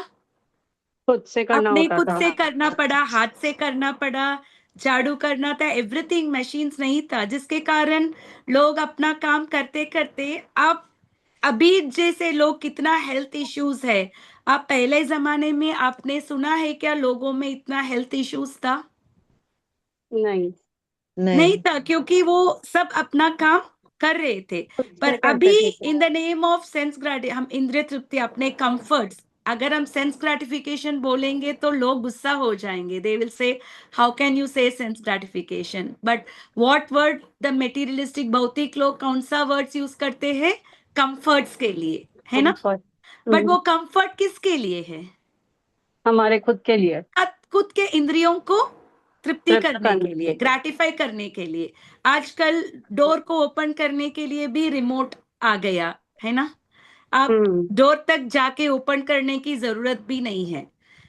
खुद से करना अपने होता खुद था। से करना पड़ा, हाथ से करना पड़ा, झाड़ू करना था, एवरीथिंग मशीन्स नहीं था, जिसके कारण लोग अपना काम करते करते अब अभी जैसे लोग कितना हेल्थ इश्यूज है। आप पहले जमाने में आपने सुना है क्या लोगों में इतना हेल्थ इश्यूज था? नहीं, नहीं था, क्योंकि वो सब अपना काम कर रहे थे। खुद पर से करते अभी थे। In the name of sense gratification, हम इंद्रिय तृप्ति, अपने कंफर्ट्स, अगर हम सेंस ग्रेटिफिकेशन बोलेंगे तो लोग गुस्सा हो जाएंगे, they will say how can you say sense gratification. But what word the materialistic भौतिक लोग कौन सा वर्ड्स यूज करते हैं? कंफर्ट्स के लिए, है ना। Comfort, बट वो कंफर्ट किसके लिए है? हमारे खुद के लिए खुद के इंद्रियों को तृप्ति तृप्त करने करने के लिए, ग्रेटिफाई करने के लिए। आजकल डोर को ओपन करने के लिए भी रिमोट आ गया, है ना। आप हम्म डोर तक जाके ओपन करने की जरूरत भी नहीं है।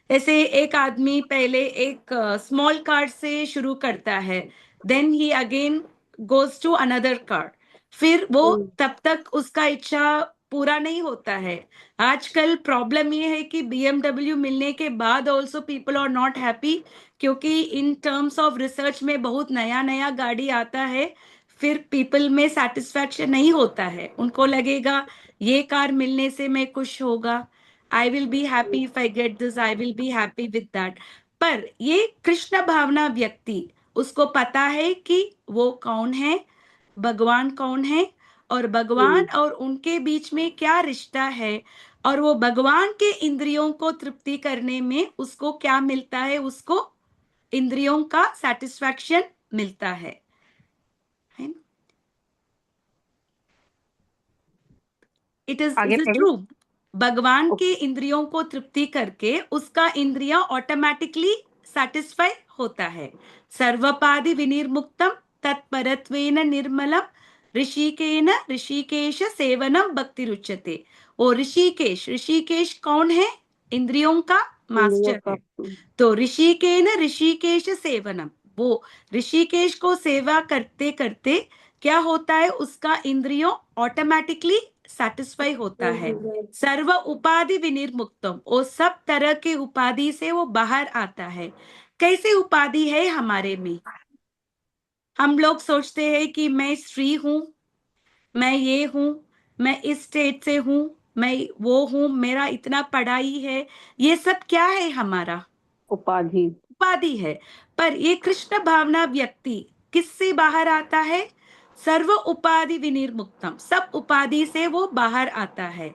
ऐसे एक आदमी पहले एक स्मॉल कार्ड से शुरू करता है, then he again goes to another card, फिर वो हम्म, तब तक उसका इच्छा पूरा नहीं होता है। आजकल प्रॉब्लम ये है कि BMW मिलने के बाद also people are not happy, क्योंकि इन टर्म्स ऑफ रिसर्च में बहुत नया नया गाड़ी आता है, फिर पीपल में सेटिस्फैक्शन नहीं होता है। उनको लगेगा ये कार मिलने से मैं खुश होगा, I will be happy if I get this, I will be happy with that. पर ये कृष्ण भावना व्यक्ति, उसको पता है कि वो कौन है, भगवान कौन है, और भगवान और उनके बीच में क्या रिश्ता है, और वो भगवान के इंद्रियों को तृप्ति करने में उसको क्या मिलता है, उसको इंद्रियों का सेटिस्फैक्शन मिलता है ना? इट इज आगे इज पढ़िए। ट्रू। भगवान ओ- के इंद्रियों को तृप्ति करके उसका इंद्रिया ऑटोमेटिकली सेटिस्फाई होता है। सर्वपादि विनिर्मुक्तम तत्परत्वेन निर्मलम ऋषिकेन ऋषिकेश सेवनम भक्ति रुच्यते। ओ ऋषिकेश, ऋषिकेश कौन है? इंद्रियों का इंद्रियों मास्टर का है। तो ऋषिकेन ऋषिकेश सेवनम, वो ऋषिकेश को सेवा करते करते क्या होता है? उसका इंद्रियों ऑटोमेटिकली सेटिस्फाई होता है। सर्व उपाधि विनिर्मुक्तम, वो सब तरह के उपाधि से वो बाहर आता है। कैसे उपाधि है हमारे में? हम लोग सोचते हैं कि मैं स्त्री हूं, मैं ये हूं, मैं इस स्टेट से हूं, मैं वो हूं, मेरा इतना पढ़ाई है। ये सब क्या है? हमारा उपाधि। उपाधि है। पर ये कृष्ण भावना व्यक्ति किससे बाहर आता है? सर्व उपाधि विनिर्मुक्तम, सब उपाधि से वो बाहर आता है।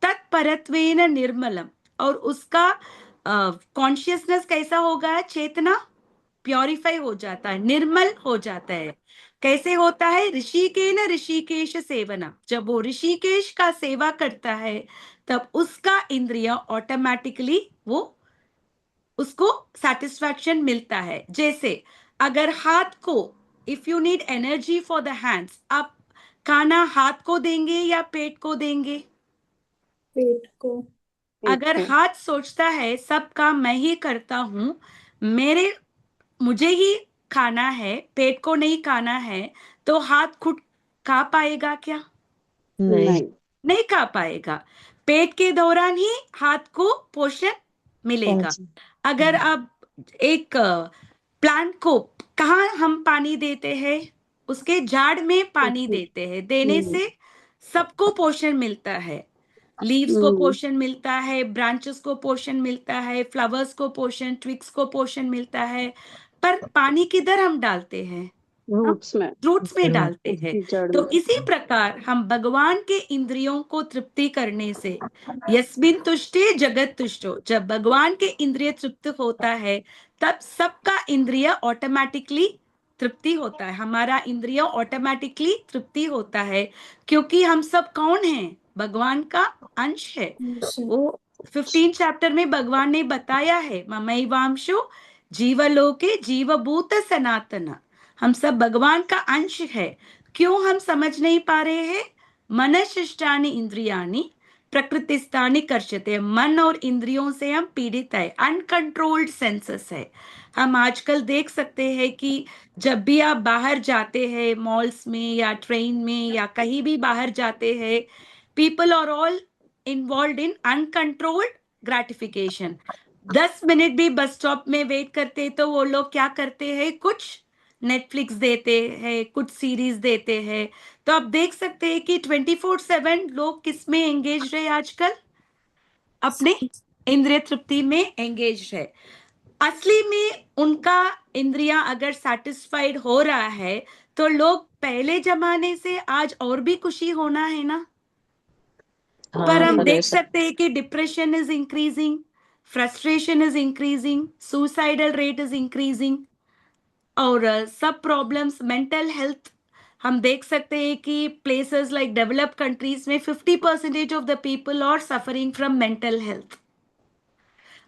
तत्परत्वेन निर्मलम, और उसका कॉन्शियसनेस कैसा होगा? चेतना प्योरीफाई हो जाता है, निर्मल हो जाता है। कैसे होता है? ऋषिकेन ऋषिकेश सेवना, जब वो ऋषिकेश का सेवा करता है तब उसका इंद्रिय ऑटोमेटिकली वो उसको सेटिस्फैक्शन मिलता है। जैसे अगर हाथ को, if you need energy for the hands, आप खाना हाथ को देंगे या पेट को देंगे? पेट को। अगर को। हाथ सोचता है सब काम मैं ही करता हूं, मेरे मुझे ही खाना है, पेट को नहीं खाना है, तो हाथ खुद खा पाएगा क्या? नहीं। नहीं। नहीं खा पाएगा। पेट के दौरान ही हाथ को पोषण मिलेगा। पहुंच। अगर आप एक प्लांट को कहाँ हम पानी देते हैं? उसके झाड़ में पानी देते हैं। देने हम्म, से सबको पोषण मिलता है। लीव्स को पोषण मिलता है, ब्रांचेस को पोषण मिलता है, फ्लावर्स को पोषण, ट्विग्स को पोषण मिलता है। पर पानी किधर हम डालते हैं? हम रूट्स में। रूट्स में जरूर। डालते हैं। उसकी जड़ तो में। इसी प्रकार हम भगवान के इंद्रियों को तृप्ति करने से, यस्मिन तुष्टे जगत तुष्टो, जब भगवान के इंद्रिय तृप्त होता है तब सबका इंद्रिय ऑटोमेटिकली तृप्ति होता है। हमारा इंद्रिय ऑटोमेटिकली तृप्ति होता है, क्योंकि हम सब कौन हैं? भगवान का अंश है। वो 15 चैप्टर में भगवान ने बताया है, ममैवांशो जीवलोके जीवभूत सनातन, हम सब भगवान का अंश है। क्यों हम समझ नहीं पा रहे हैं? मनशिष्टानि इंद्रियाणि प्रकृतिस्थानि कर्षते, मन और इंद्रियों से हम पीड़ित है, अनकंट्रोल्ड सेंसेस है। हम आजकल देख सकते हैं कि जब भी आप बाहर जाते हैं, मॉल्स में या ट्रेन में या कहीं भी बाहर जाते हैं, people are all involve in uncontrolled gratification. 10 minute भी बस स्टॉप में वेट करते तो वो लोग क्या करते हैं? कुछ नेटफ्लिक्स देते हैं, कुछ सीरीज देते हैं। तो आप देख सकते हैं कि 24/7 लोग किस में एंगेज रहे आजकल? अपने इंद्रिय तृप्ति में एंगेज है। असली में उनका इंद्रिया अगर सेटिस्फाइड हो रहा है तो लोग पहले जमाने से आज और भी खुशी होना है ना। पर हाँ, हम पर देख ऐसा सकते हैं कि depression is increasing, frustration is increasing, suicidal rate is increasing, और सब प्रॉब्लम्स, मेंटल हेल्थ। हम देख सकते हैं कि प्लेसेस लाइक डेवलप्ड कंट्रीज में 50% of the people are suffering from mental health.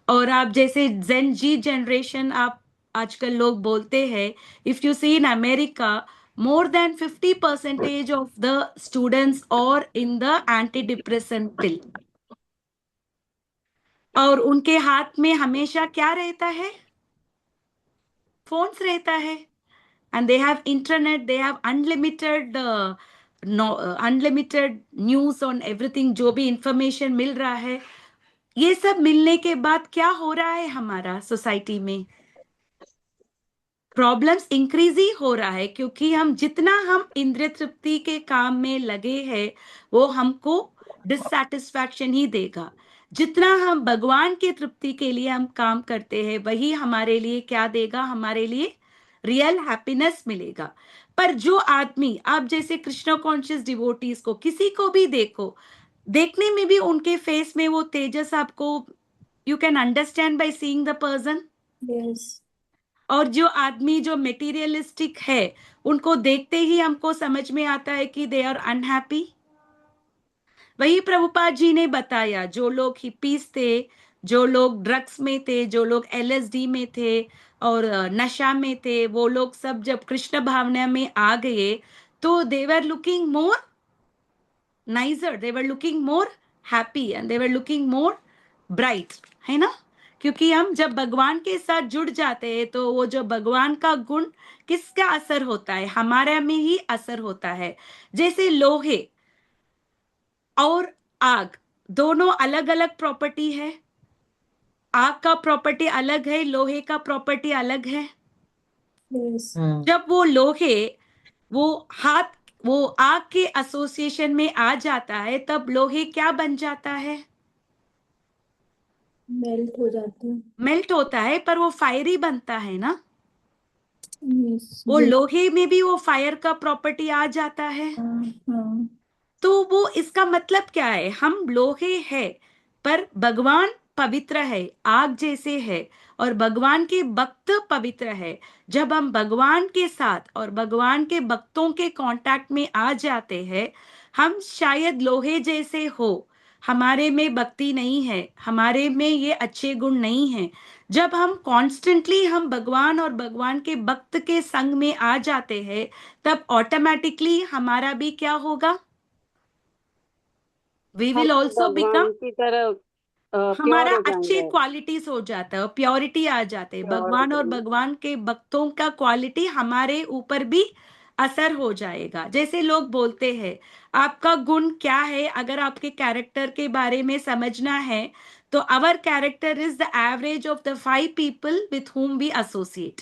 और आप जैसे जेन जी जनरेशन, आप आजकल लोग बोलते हैं, if you see in America, more than 50% of the students are in the antidepressant pill, और उनके हाथ में हमेशा क्या रहता है? फोन्स रहता है। And they have internet, they have unlimited unlimited news on everything, जो भी इंफॉर्मेशन मिल रहा है। ये सब मिलने के बाद क्या हो रहा है हमारा सोसाइटी में? प्रॉब्लम्स इंक्रीज ही हो रहा है, क्योंकि जितना हम इंद्रिय तृप्ति के काम में लगे हैं वो हमको डिससेटिस्फैक्शन ही देगा। जितना हम भगवान की तृप्ति के लिए हम काम करते हैं वही हमारे लिए क्या देगा? हमारे लिए रियल हैप्पीनेस मिलेगा। पर जो आदमी, आप जैसे कृष्ण कॉन्शियस डिवोटीज को किसी को भी देखो, देखने में भी उनके फेस में वो तेजस आपको, you can understand by seeing the person. Yes. और जो आदमी जो मेटीरियलिस्टिक है, उनको देखते ही हमको समझ में आता है कि दे आर अनहैप्पी। वही प्रभुपाद जी ने बताया, जो लोग हिप्पीज थे, जो लोग ड्रग्स में थे, जो लोग एलएसडी में थे और नशा में थे, वो लोग सब जब कृष्ण भावना में आ गए तो they were looking more nicer, they were looking more happy and they were looking more bright, है ना? क्योंकि हम जब भगवान के साथ जुड़ जाते हैं तो वो जो भगवान का गुण किसका असर होता है, हमारे में ही असर होता है। जैसे लोहे और आग दोनों अलग अलग प्रॉपर्टी है, आग का प्रॉपर्टी अलग है, लोहे का प्रॉपर्टी अलग है। Yes. जब वो लोहे वो हाथ वो आग के एसोसिएशन में आ जाता है तब लोहे क्या बन जाता है, मेल्ट हो जाते हैं। मेल्ट होता है, पर वो फायरी बनता है ना। Yes. वो Yes. लोहे में भी वो फायर का प्रॉपर्टी आ जाता है। हाँ, तो वो इसका मतलब क्या है, हम लोहे है पर भगवान पवित्र है, आग जैसे है, और भगवान के भक्त पवित्र है। जब हम भगवान के साथ और भगवान के भक्तों के कांटेक्ट में आ जाते हैं, हम शायद लोहे जैसे हो, हमारे में भक्ति नहीं है, हमारे में ये अच्छे गुण नहीं है। जब हम कॉन्स्टेंटली हम भगवान और भगवान के भक्त के संग में आ जाते हैं, तब ऑटोमेटिकली हमारा भी क्या होगा, वी हम विल ऑल्सो बिकम, भगवान की तरह प्योर हमारा हो अच्छे जाएंगे। क्वालिटीज हो जाता है, प्योरिटी आ जाते हैं, भगवान और भगवान के भक्तों का क्वालिटी हमारे ऊपर भी असर हो जाएगा। जैसे लोग बोलते हैं आपका गुण क्या है, अगर आपके कैरेक्टर के बारे में समझना है तो our character is the average of the 5 people with whom we associate.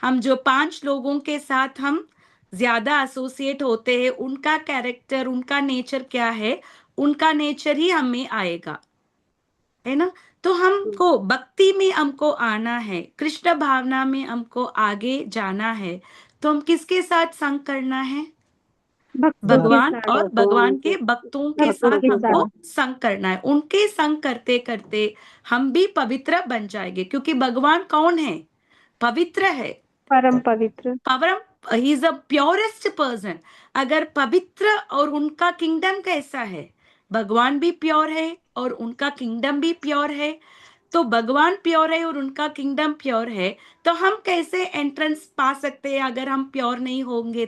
हम जो 5 लोगों के साथ हम ज्यादा एसोसिएट होते हैं, उनका कैरेक्टर, उनका नेचर क्या है, उनका नेचर ही हमें आएगा, है ना। तो हमको भक्ति में हमको आना है, कृष्ण भावना में हमको आगे जाना है, तो हम किसके साथ संग करना है, भक्तों के भगवान साथ। और भगवान के भक्तों के भक्तों साथ के हमको साथ। संग करना है। उनके संग करते करते हम भी पवित्र बन जाएंगे, क्योंकि भगवान कौन है, पवित्र है, परम पवित्र। परम, ही इज द प्योरेस्ट पर्सन। अगर पवित्र और उनका किंगडम कैसा है, भगवान भी प्योर है और उनका किंगडम भी प्योर है। तो भगवान प्योर है और उनका किंगडम प्योर है, तो हम कैसे एंट्रेंस पा सकते हैं अगर हम प्योर नहीं होंगे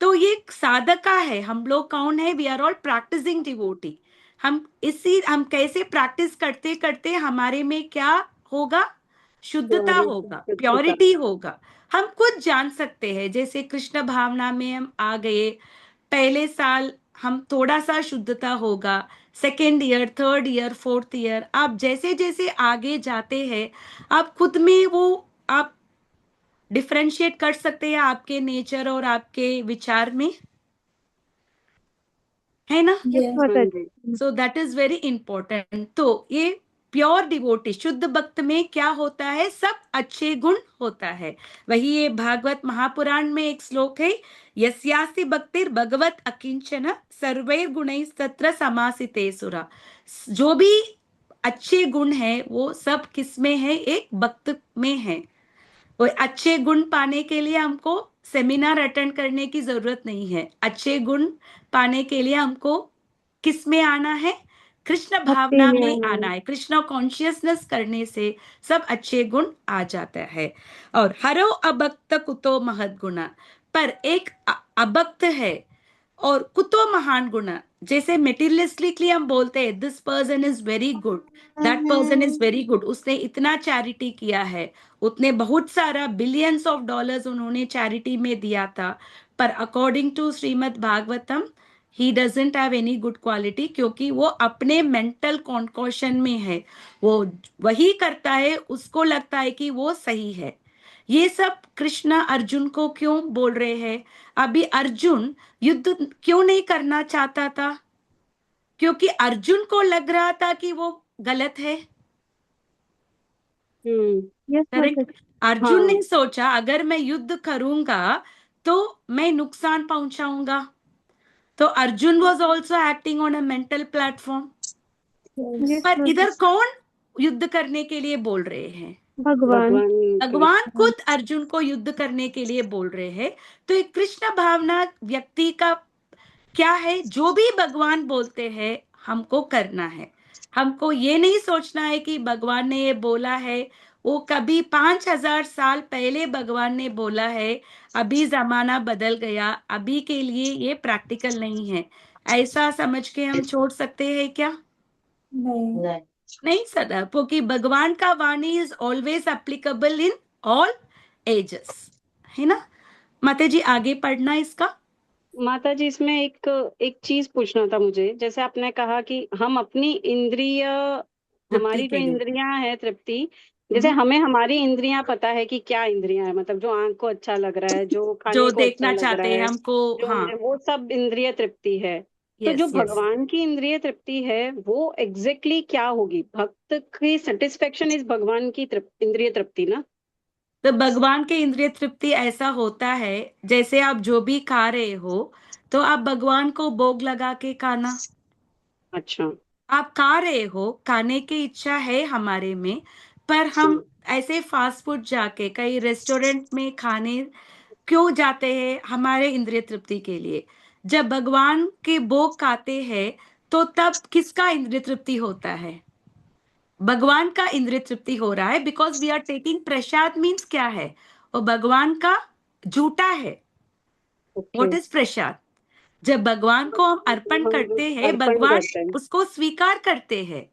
तो ये एक साधका है। हम लोग कौन है, we are all practising devotee. हम कैसे प्रैक्टिस करते करते हमारे में क्या होगा, शुद्धता होगा, प्योरिटी होगा। हम खुद जान सकते हैं, जैसे कृष्ण भावना में हम आ गए, पहले साल हम थोड़ा सा शुद्धता होगा, second year, third year, fourth year, आप जैसे जैसे आगे जाते हैं आप खुद में वो आप डिफरेंशिएट कर सकते हैं आपके नेचर और आपके विचार में, है ना। Yes. So that is very important. तो ये प्योर डिवोटी, शुद्ध भक्त में क्या होता है, सब अच्छे गुण होता है। वही ये भागवत महापुराण में एक श्लोक है, यस्यास्ति भक्तिर् भगवत अकिंचन सर्वैर गुणैः तत्र समासिते सुरा। जो भी अच्छे गुण है वो सब किस में है, एक भक्त में है। वो अच्छे गुण पाने के लिए हमको सेमिनार अटेंड करने की जरूरत नहीं है। अच्छे गुण पाने के लिए हमको किस में आना है, कृष्ण भावना में आना है। कृष्ण कॉन्शियसनेस करने से सब अच्छे गुण आ जाता है। और हरो अभक्त कुतो महद गुणा, पर एक अभक्त है और कुतो महान गुण, जैसे मेटीरियलिस्टिकली हम बोलते हैं this person is very good, that person is very good, उसने इतना चैरिटी किया है, उतने बहुत सारा बिलियंस ऑफ डॉलर्स उन्होंने चैरिटी में दिया था, पर according to Shrimad Bhagavatam he doesn't have any good quality, क्योंकि वो अपने मेंटल कॉन्कोशन में है, वो वही करता है, उसको लगता है कि वो सही है। ये सब कृष्ण अर्जुन को क्यों बोल रहे हैं। अभी अर्जुन युद्ध क्यों नहीं करना चाहता था, क्योंकि अर्जुन को लग रहा था कि वो गलत है, करेक्ट। अर्जुन ने सोचा अगर मैं युद्ध करूंगा तो मैं नुकसान पहुंचाऊंगा। तो Arjun was also acting on a mental platform. पर इधर कौन युद्ध करने के लिए बोल रहे हैं, भगवान खुद अर्जुन को युद्ध करने के लिए बोल रहे हैं। तो एक कृष्ण भावना व्यक्ति का क्या है, जो भी भगवान बोलते हैं हमको करना है। हमको ये नहीं सोचना है कि भगवान ने ये बोला है वो कभी 5,000 साल पहले भगवान ने बोला है, अभी जमाना बदल गया, अभी के लिए ये प्रैक्टिकल नहीं है, ऐसा समझ के हम छोड़ सकते हैं क्या? नहीं। नहीं। नहीं सर, क्योंकि भगवान का वाणी is always applicable in all ages, है ना? माता जी आगे पढ़ना इसका। माता जी, इसमें एक एक चीज पूछना था मुझे। जैसे आपने कहा कि हम अपनी इंद्रिय, तृप्ति हमारी जो के लिए। इंद्रियां है तृप्ति, जैसे हमें हमारी इंद्रियां पता है कि क्या इंद्रियां है, मतलब जो आंख को अच्छा लग रहा है, जो जो खाने को अच्छा देखना लग रहा चाहते हैं है, हमको। जो हाँ। वो सब इंद्रिय तृप्ति है। तो जो यस यस। भगवान की इंद्रिय तृप्ति है वो एग्जैक्टली क्या होगी? भक्त की सेटिस्फेक्शन इज भगवान की इंद्रिय तृप्ति ना? तो भगवान के इंद्रिय तृप्ति ऐसा होता है, जैसे आप जो भी खा रहे हो तो आप भगवान को भोग लगा के खाना। अच्छा। आप खा रहे हो, खाने की इच्छा है हमारे में, पर हम ऐसे फास्ट फूड जाके कई रेस्टोरेंट में खाने क्यों जाते हैं? हमारे इंद्रिय तृप्ति के लिए। जब भगवान के भोग खाते हैं तो तब किसका इंद्रिय तृप्ति होता है? भगवान का इंद्रिय तृप्ति हो रहा है, because we are taking prasad. Means क्या है? वो भगवान का झूठा है। ओके। What is prasad? जब भगवान को हम अर्पण हम करते हैं, अर्पण भगवान करते हैं। उसको स्वीकार करते हैं।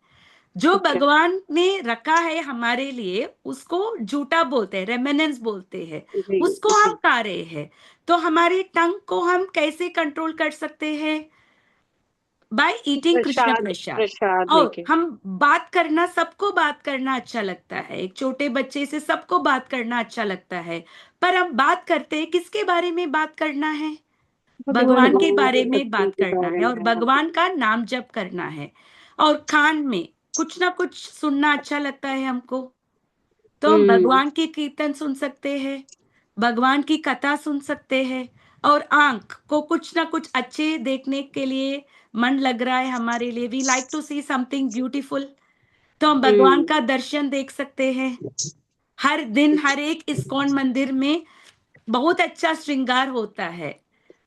जो ठीक है। भगवान ने रखा है हमारे लिए उसको झूठा बोलते हैं, रेमिनेंस बोलते हैं। जी उसको हम जी। खा रहे हैं। तो हमारी टंग को हम कैसे कंट्रोल कर सकते हैं? बाय ईटिंग कृष्ण प्रसाद, प्रसाद। प्रसाद और लेके। हम बात करना, सबको बात करना अच्छा लगता है, एक छोटे बच्चे से सबको बात करना अच्छा लगता है, पर हम बात करते हैं किसके बारे में बात करना है? भगवान भगवान को। के भगवान की बारे में भक्ति बात के करना बारे है और में बात भगवान का नाम जप करना है। और कान में कुछ ना कुछ सुनना अच्छा लगता है हमको, तो हम हम्म। भगवान की कीर्तन सुन सकते हैं, भगवान की कथा सुन सकते हैं। और आंख को कुछ ना कुछ अच्छे देखने के लिए मन लग रहा है हमारे लिए, we like to see something beautiful, तो हम भगवान हम्म। का दर्शन देख सकते हैं। हर दिन हर एक इस्कॉन मंदिर में बहुत अच्छा श्रृंगार होता है।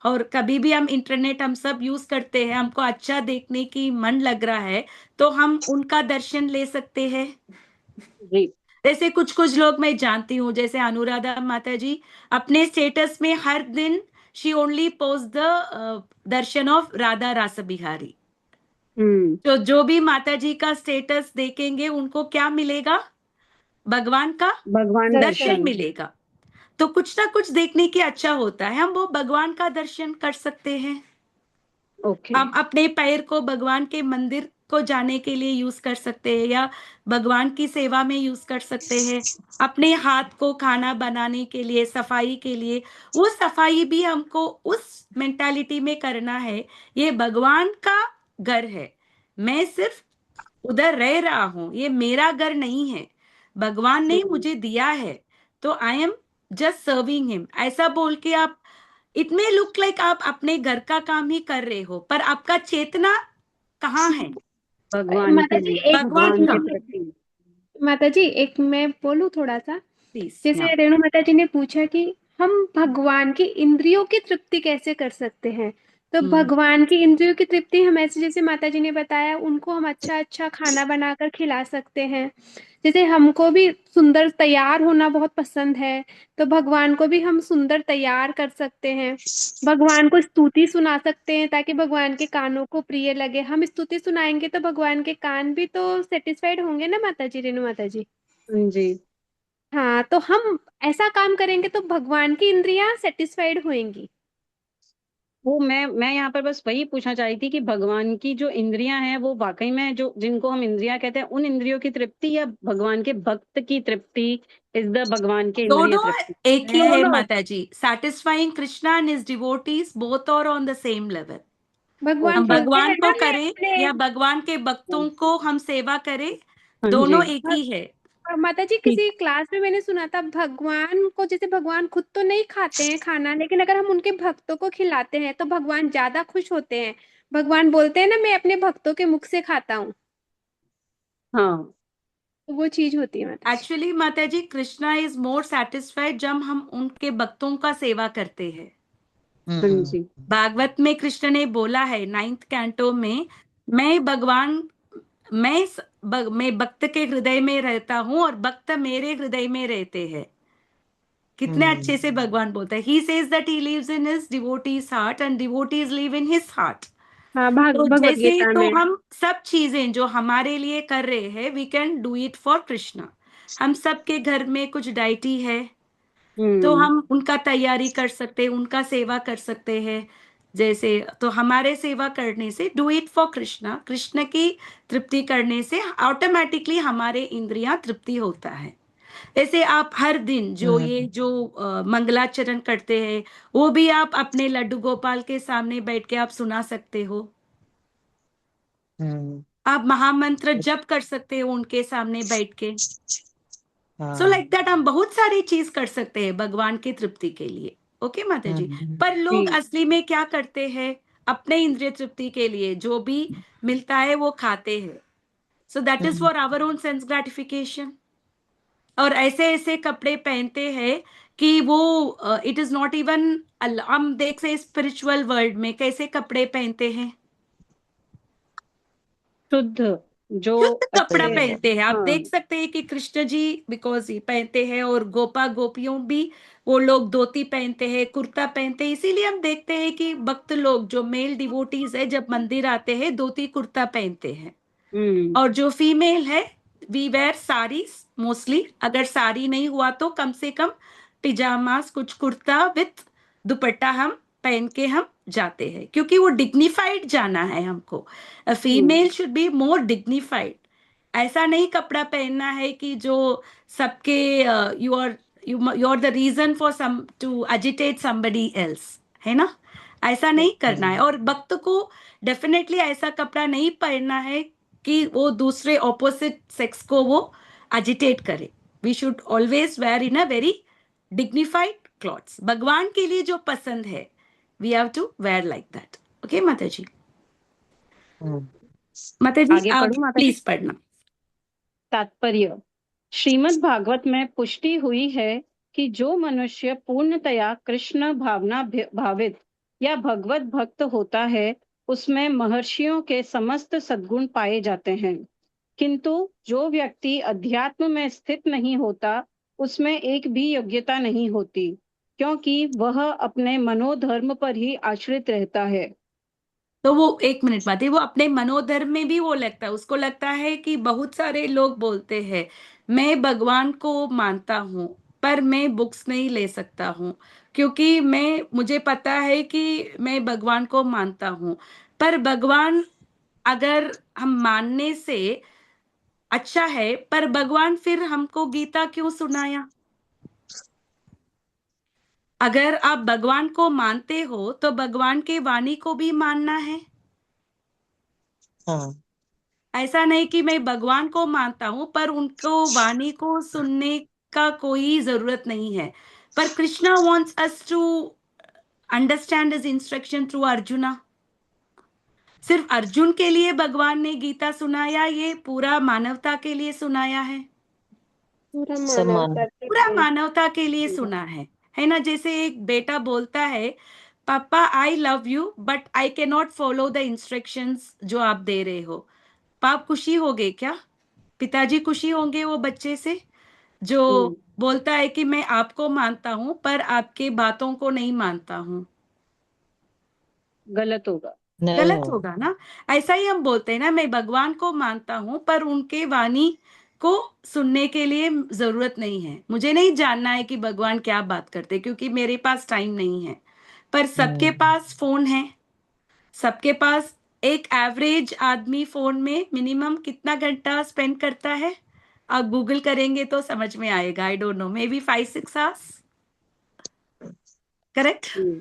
और कभी भी हम इंटरनेट हम सब यूज करते हैं, हमको अच्छा देखने की मन लग रहा है तो हम उनका दर्शन ले सकते हैं। जी। जैसे कुछ कुछ लोग मैं जानती हूँ, जैसे अनुराधा माता जी अपने स्टेटस में हर दिन she only post the Darshan of Radha रास बिहारी। हम्म। तो जो भी माता जी का स्टेटस देखेंगे उनको क्या मिलेगा? भगवान का भगवान दर्शन। दर्शन दर्शन। मिलेगा। तो कुछ ना कुछ देखने की अच्छा होता है, हम वो भगवान का दर्शन कर सकते हैं। ओके। हम अपने पैर को भगवान के मंदिर को जाने के लिए यूज कर सकते हैं या भगवान की सेवा में यूज कर सकते हैं। अपने हाथ को खाना बनाने के लिए, सफाई के लिए, वो सफाई भी हमको उस मेंटालिटी में करना है, ये भगवान का घर है, मैं सिर्फ उधर रह रहा हूं, ये मेरा घर नहीं है, भगवान ने हम्म। मुझे दिया है, तो I am just serving him, ऐसा बोल के आप, इट मे लुक लाइक आप अपने घर का काम ही कर रहे हो, पर आपका चेतना कहाँ है? भगवान माता के जी लिए, एक भगवान भगवान का। के एक प्रति। माता जी एक मैं बोलूं थोड़ा सा। प्लीज या। जैसे रेणु माता जी ने पूछा कि हम भगवान की इंद्रियों की तृप्ति कैसे कर सकते हैं। तो हम्म। भगवान की इंद्रियों की तृप्ति हम ऐसे, जैसे माता जी ने बताया, उनको हम अच्छा अच्छा खाना बनाकर खिला सकते हैं। जैसे हमको भी सुंदर तैयार होना बहुत पसंद है, तो भगवान को भी हम सुंदर तैयार कर सकते हैं। भगवान को स्तुति सुना सकते हैं ताकि भगवान के कानों को प्रिय लगे। हम स्तुति सुनाएंगे तो भगवान के कान भी तो सेटिस्फाइड होंगे ना माता जी, रेणु माता जी। जी। हाँ, तो हम ऐसा काम करेंगे तो भगवान की इंद्रियां सेटिस्फाइड होएंगी। वो मैं यहाँ पर बस वही पूछना चाह रही थी कि भगवान की जो इंद्रियां हैं वो वाकई में, जो जिनको हम इंद्रियां कहते हैं, उन इंद्रियों की तृप्ति या भगवान के भक्त की तृप्ति इज द भगवान के इंद्रिय दोनों तृप्ति? एक ही है दोनों। माता जी, satisfying Krishna and his devotees both are on the same level. भगवान हम ओके। बोलते भगवान हैं को ना, मैं करें अपने या भगवान के भक्तों को हम सेवा करें, हाँ जी। दोनों एक ही है। माता जी ठीक। किसी क्लास में मैंने सुना था, भगवान को, जैसे भगवान खुद तो नहीं खाते हैं खाना, लेकिन अगर हम उनके भक्तों को खिलाते हैं तो भगवान ज्यादा खुश होते हैं। भगवान बोलते हैं ना, मैं अपने भक्तों के मुख से खाता हूँ। हाँ। तो वो चीज होती है माता जी। एक्चुअली माता जी कृष्णा इज मोर सेटिस्फाइड जब हम उनके भक्तों का सेवा करते हैं। हाँ जी। भागवत में कृष्ण ने बोला है 9th कैंटो में, मैं भगवान, मैं मैं भक्त के हृदय में रहता हूं और भक्त मेरे हृदय में रहते हैं। कितने अच्छे से भगवान बोलता है, he says that he lives in his devotees heart and devotees live in his heart. हाँ, तो भगवत जैसे गीता तो में। हम सब चीजें जो हमारे लिए कर रहे हैं, we can do it for Krishna. हम सबके घर में कुछ डाइटी है, तो हम्म। हम उनका तैयारी कर सकते हैं, उनका सेवा कर सकते हैं। जैसे तो हमारे सेवा करने से, do it for Krishna, Krishna की तृप्ति करने से ऑटोमेटिकली हमारे इंद्रियां तृप्ति होता है। ऐसे आप हर दिन जो ये जो मंगलाचरण करते हैं, वो भी आप अपने लड्डू गोपाल के सामने बैठ के आप सुना सकते हो। हम्म, आप महामंत्र जप कर सकते हो उनके सामने बैठ के। सो हाँ, लाइक दैट हम बहुत सारी चीज कर सकते हैं भगवान की तृप्ति के लिए। ओके माता जी। पर लोग जी। असली में क्या करते हैं, अपने इंद्रिय तृप्ति के लिए जो भी मिलता है वो खाते हैं। So that is for our own sense gratification. और ऐसे ऐसे कपड़े पहनते हैं कि वो इट इज नॉट इवन, हम देख से स्पिरिचुअल वर्ल्ड में कैसे कपड़े पहनते हैं, शुद्ध, जो शुद्ध कपड़ा अच्छे। पहनते हैं। आप हाँ। देख सकते हैं कि कृष्ण जी बिकॉज ये पहनते हैं, और गोपा गोपियों भी वो लोग धोती पहनते हैं, कुर्ता पहनते हैं। इसीलिए हम देखते हैं कि भक्त लोग जो मेल डिवोटीज है, जब मंदिर आते हैं धोती कुर्ता पहनते हैं। हम्म। और जो फीमेल है, वी वेयर साड़ीज मोस्टली। अगर साड़ी नहीं हुआ तो कम से कम पिजामास, कुछ कुर्ता विथ दुपट्टा हम पहन के हम जाते हैं, क्योंकि वो डिग्निफाइड जाना है हमको। Female should be more dignified. ऐसा नहीं कपड़ा पहनना है कि जो सबके you are you are the reason for some to agitate somebody else, है ना। ऐसा नहीं करना है। और भक्त को डेफिनेटली ऐसा कपड़ा नहीं पहनना है कि वो दूसरे ऑपोजिट सेक्स को वो एजिटेट करे। We should always wear in a very dignified clothes. भगवान के लिए जो पसंद है, we have to wear like that. Okay माता जी। माता जी आगे आप पढ़ूं माता जी? प्लीज पढ़ना। तात्पर्य। श्रीमद् भागवत में पुष्टि हुई है कि जो मनुष्य पूर्णतया कृष्ण भावना भावित या भगवत भक्त होता है, उसमें महर्षियों के समस्त सद्गुण पाए जाते हैं। किंतु जो व्यक्ति अध्यात्म में स्थित नहीं होता, उसमें एक भी योग्यता नहीं होती, क्योंकि वह अपने मनोधर्म पर ही आश्रित रहता है। तो वो एक मिनट बात है, वो अपने मनोधर्म में भी वो लगता है, उसको लगता है कि बहुत सारे लोग बोलते हैं मैं भगवान को मानता हूँ, पर मैं बुक्स नहीं ले सकता हूँ, क्योंकि मुझे पता है कि मैं भगवान को मानता हूँ। पर भगवान, अगर हम मानने से अच्छा है, पर भगवान फिर हमको गीता क्यों सुनाया? अगर आप भगवान को मानते हो तो भगवान के वाणी को भी मानना है। हाँ, ऐसा नहीं कि मैं भगवान को मानता हूं पर उनको वाणी को सुनने का कोई जरूरत नहीं है। पर Krishna wants us to understand his instruction through Arjuna. सिर्फ अर्जुन के लिए भगवान ने गीता सुनाया, ये पूरा मानवता के लिए सुनाया है। पूरा सम्मान। मानवता के पूरा लिए। मानवता के लिए सुना है ना। जैसे एक बेटा बोलता है, पापा I love you but I can not follow the instructions जो आप दे रहे हो। पाप खुशी होगे क्या? पिताजी खुशी होंगे वो बच्चे से जो हम्म, बोलता है कि मैं आपको मानता हूं पर आपके बातों को नहीं मानता हूं? गलत होगा। नहीं गलत हो। होगा ना। ऐसा ही हम बोलते हैं ना, मैं भगवान को मानता हूं पर उनके वाणी को सुनने के लिए जरूरत नहीं है। मुझे नहीं जानना है कि भगवान क्या बात करते, क्योंकि मेरे पास टाइम नहीं है। पर सबके हम्म, पास फोन है, सबके पास। एक एवरेज आदमी फोन में मिनिमम कितना घंटा स्पेंड करता है? आप गूगल करेंगे तो समझ में आएगा। I don't know, maybe 5-6 hours. Correct. जी।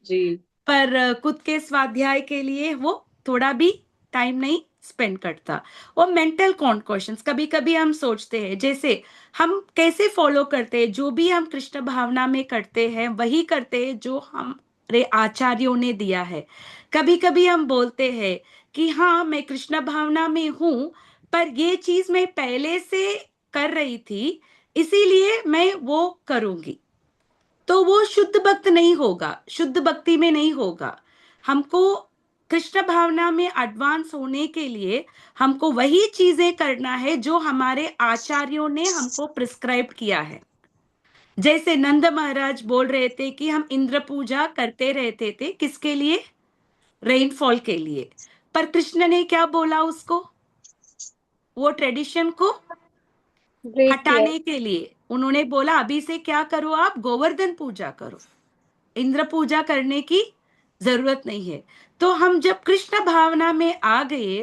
जी। पर खुद के स्वाध्याय के लिए वो थोड़ा भी टाइम नहीं स्पेंड करता। और मेंटल क्वेश्चंस कभी कभी हम सोचते हैं, जैसे हम कैसे फॉलो करते हैं, जो भी हम कृष्ण भावना में करते हैं वही करते हैं जो हमारे आचार्यों ने दिया है। कभी कभी हम बोलते हैं कि हाँ मैं कृष्ण भावना में हूं, पर ये चीज मैं पहले से कर रही थी, इसीलिए मैं वो करूंगी। तो वो शुद्ध भक्त नहीं होगा, शुद्ध भक्ति में नहीं होगा। हमको कृष्ण भावना में एडवांस होने के लिए हमको वही चीजें करना है जो हमारे आचार्यों ने हमको प्रिस्क्राइब किया है। जैसे नंद महाराज बोल रहे थे कि हम इंद्र पूजा करते रहते थे, किसके लिए? रेनफॉल के लिए। पर कृष्ण ने क्या बोला उसको, वो ट्रेडिशन को ब्रेक किया। हटाने के लिए उन्होंने बोला अभी से क्या करो, आप गोवर्धन पूजा करो, इंद्र पूजा करने की जरूरत नहीं है। तो हम जब कृष्ण भावना में आ गए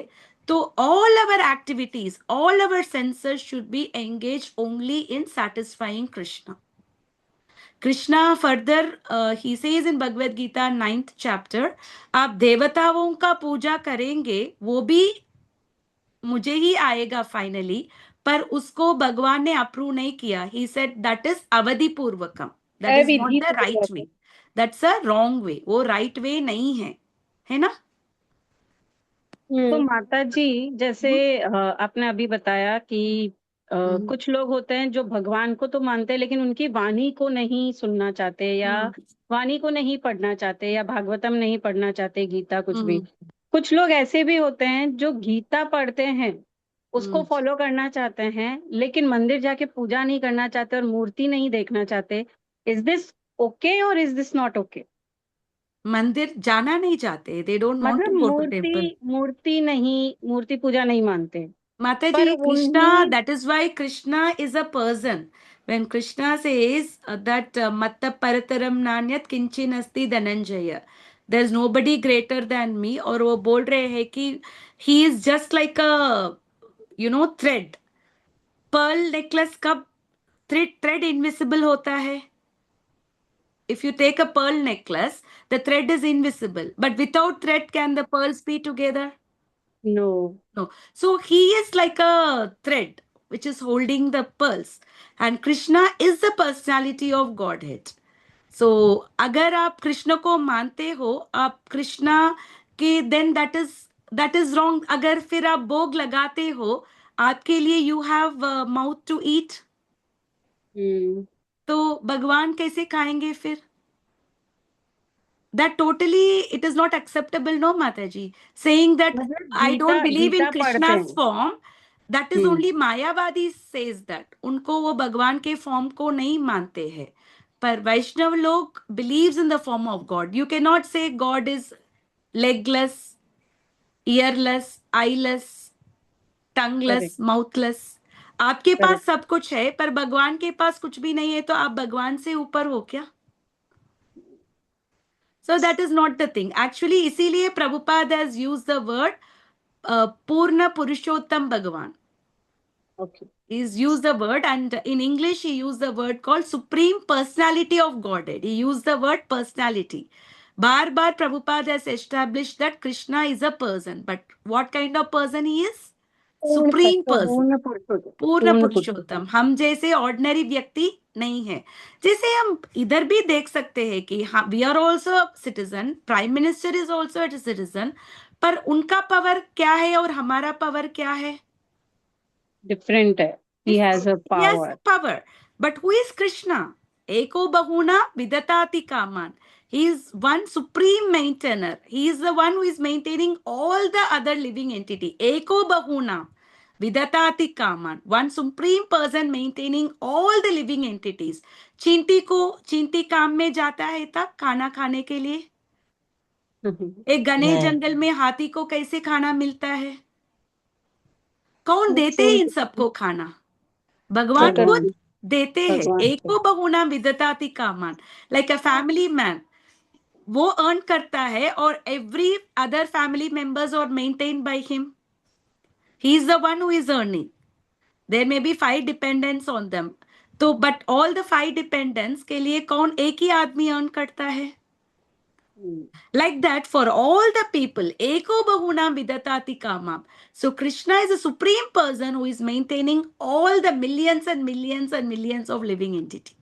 तो all our activities, all our senses should be engage only in satisfying Krishna. Krishna further he says in Bhagavad Gita 9th chapter, आप देवताओं का पूजा करेंगे वो भी मुझे ही आएगा फाइनली, पर उसको भगवान ने अप्रूव नहीं किया। ही सेड दैट इज अवधि पूर्वकम, दैट इज नॉट अविधि the right way, that's a wrong way, वो राइट वे नहीं है ना? तो माता जी, जैसे आपने अभी बताया कि हम्म, कुछ लोग होते हैं जो भगवान को तो मानते हैं लेकिन उनकी वाणी को नहीं सुनना चाहते, या हम्म, वाणी को नहीं पढ़ना चाहते, या भागवतम नहीं पढ़ना चाहते, गीता कुछ भी। हम्म, कुछ लोग ऐसे भी होते हैं जो गीता पढ़ते हैं, उसको हम्म। फॉलो करना चाहते हैं, लेकिन मंदिर जाके पूजा नहीं करना चाहते और मूर्ति नहीं देखना चाहते। इज दिस ओके और इज दिस नॉट ओके? मंदिर जाना नहीं चाहते, दे डोंट वांट मतलब टू गो टू टेम्पल। मूर्ति नहीं, मूर्ति पूजा नहीं मानते, माता पर जी, Krishna, उन्हें। that is why Krishna is a person. When Krishna says that matta parataram nanyat kinchin asti dhananjaya, there's nobody greater than me, और वो बोल रहे हैं कि he is just like a thread. Pearl necklace कब thread invisible होता है? If you take a pearl necklace, the thread is invisible, but without thread can the pearls be together? No. No. So he is like a thread which is holding the pearls. And Krishna is the personality of Godhead. So अगर आप कृष्ण को मानते हो, आप कृष्णा के, then that is wrong. अगर फिर आप भोग लगाते हो, आपके लिए you have mouth to eat, तो भगवान कैसे खाएंगे फिर? That totally it is not acceptable, no Mataji. Saying that मतलब I don't believe in Gita पढ़ते Krishna's हैं। form, that is hmm. only Mayavadi says that. उनको वो भगवान के फॉर्म को नहीं मानते हैं, पर वैष्णव लोग believes in the form of God. You cannot say God is legless, earless, eyeless, tongueless, correct. mouthless. आपके पास करेक्ट। सब कुछ है पर भगवान के पास कुछ भी नहीं है, तो आप भगवान से ऊपर हो क्या? So that is not the thing. Actually, इसीलिए Prabhupada has used the word Purna Purushottam Bhagavan. Okay. He's used the word, and in English he used the word called Supreme Personality of Godhead. He used the word personality. Bar bar Prabhupada has established that Krishna is a person, but what kind of person he is? पूर्ण Supreme तत्व। person. पूर्ण पुरुषोत्तम। पूर्ण पूर्ण पुरुषोत्तम। पुरुषोत्तम, हम जैसे ordinary व्यक्ति नहीं है। जैसे हम इधर भी देख सकते हैं कि we are also citizen, prime minister is also a citizen, पर उनका पावर क्या है और हमारा पावर क्या है? डिफरेंट है। He has a Yes, power. power. But who is Krishna? Eko Bahuna Vidatati Kaman. He is one supreme maintainer. He is the one who is maintaining all the other living entity. Eko Bahuna Vidatati Kaman. One supreme person maintaining all the living entities. चिंटी काम में जाता है तब खाना खाने के लिए। एक घने नहीं जंगल में हाथी को कैसे खाना मिलता है? कौन देते हैं फूल इन सबको खाना? भगवान खुद भगवान। देते हैं। भगवान को। एको बहुना विदताति कामान, लाइक अ फैमिली मैन, वो अर्न करता है और every other family members are maintain by him. He is the one who is earning. There may be 5 dependents on them, तो बट ऑल द 5 डिपेंडेंट्स के लिए कौन एक ही आदमी अर्न करता है? Like that, for all the people, Eko Bahuna Vidatati Kamam. So Krishna is a supreme person who is maintaining all the millions and millions and millions of living entity.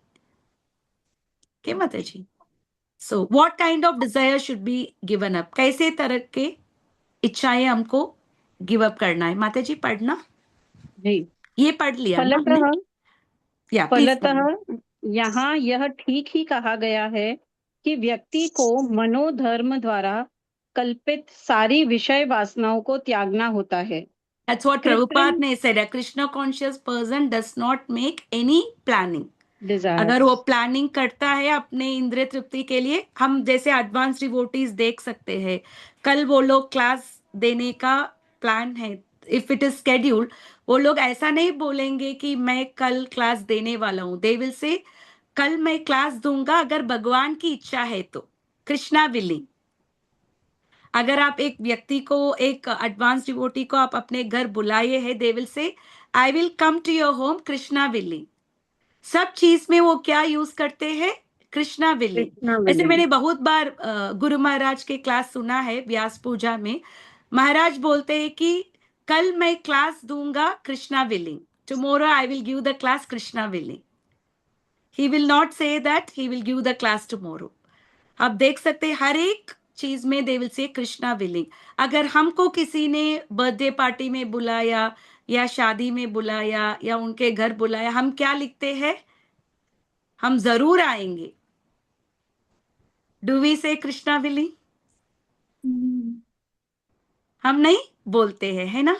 Okay, Mataji? So what kind of desire should be given up? कैसे तरह के इच्छाएं हमको give up करना है? माताजी पढ़ना, जी। ये पढ़ लिया ना हमने? फलतः या प्लीज फलतः यहाँ यह ठीक ही कहा गया है कि व्यक्ति को मनोधर्म द्वारा कल्पित सारी विषय वासनाओं को त्यागना होता है। That's what कृत्रिम Prabhupada said. A Krishna conscious person does not make any planning. Desire अगर वो प्लानिंग करता है अपने इंद्रिय तृप्ति के लिए, हम जैसे एडवांस डिवोटीज देख सकते हैं, कल वो लोग क्लास देने का प्लान है, इफ इट इज स्केड्यूल्ड, वो लोग ऐसा नहीं बोलेंगे कि मैं कल क्लास देने वाला हूं। दे विल से कल मैं क्लास दूंगा अगर भगवान की इच्छा है तो, कृष्णा विलिंग। अगर आप एक व्यक्ति को, एक एडवांस डिवोटी को आप अपने घर बुलाए हैं, they will say I will come to your home Krishna willing. सब चीज में वो क्या यूज करते हैं? कृष्णा विलिंग। कृष्णा ऐसे विलिंग मैंने बहुत बार गुरु महाराज के क्लास सुना है, व्यास पूजा में महाराज बोलते हैं कि कल मैं क्लास दूंगा Krishna willing, tomorrow I will give the class Krishna willing. He will not say that he will give the class tomorrow. आप देख सकते हैं हर एक चीज में दे विल से कृष्णा विलिंग। अगर हमको किसी ने बर्थडे पार्टी में बुलाया या शादी में बुलाया या उनके घर बुलाया, हम क्या लिखते हैं? हम जरूर आएंगे। डू वी से कृष्णा विलिंग? हम नहीं बोलते हैं, है ना?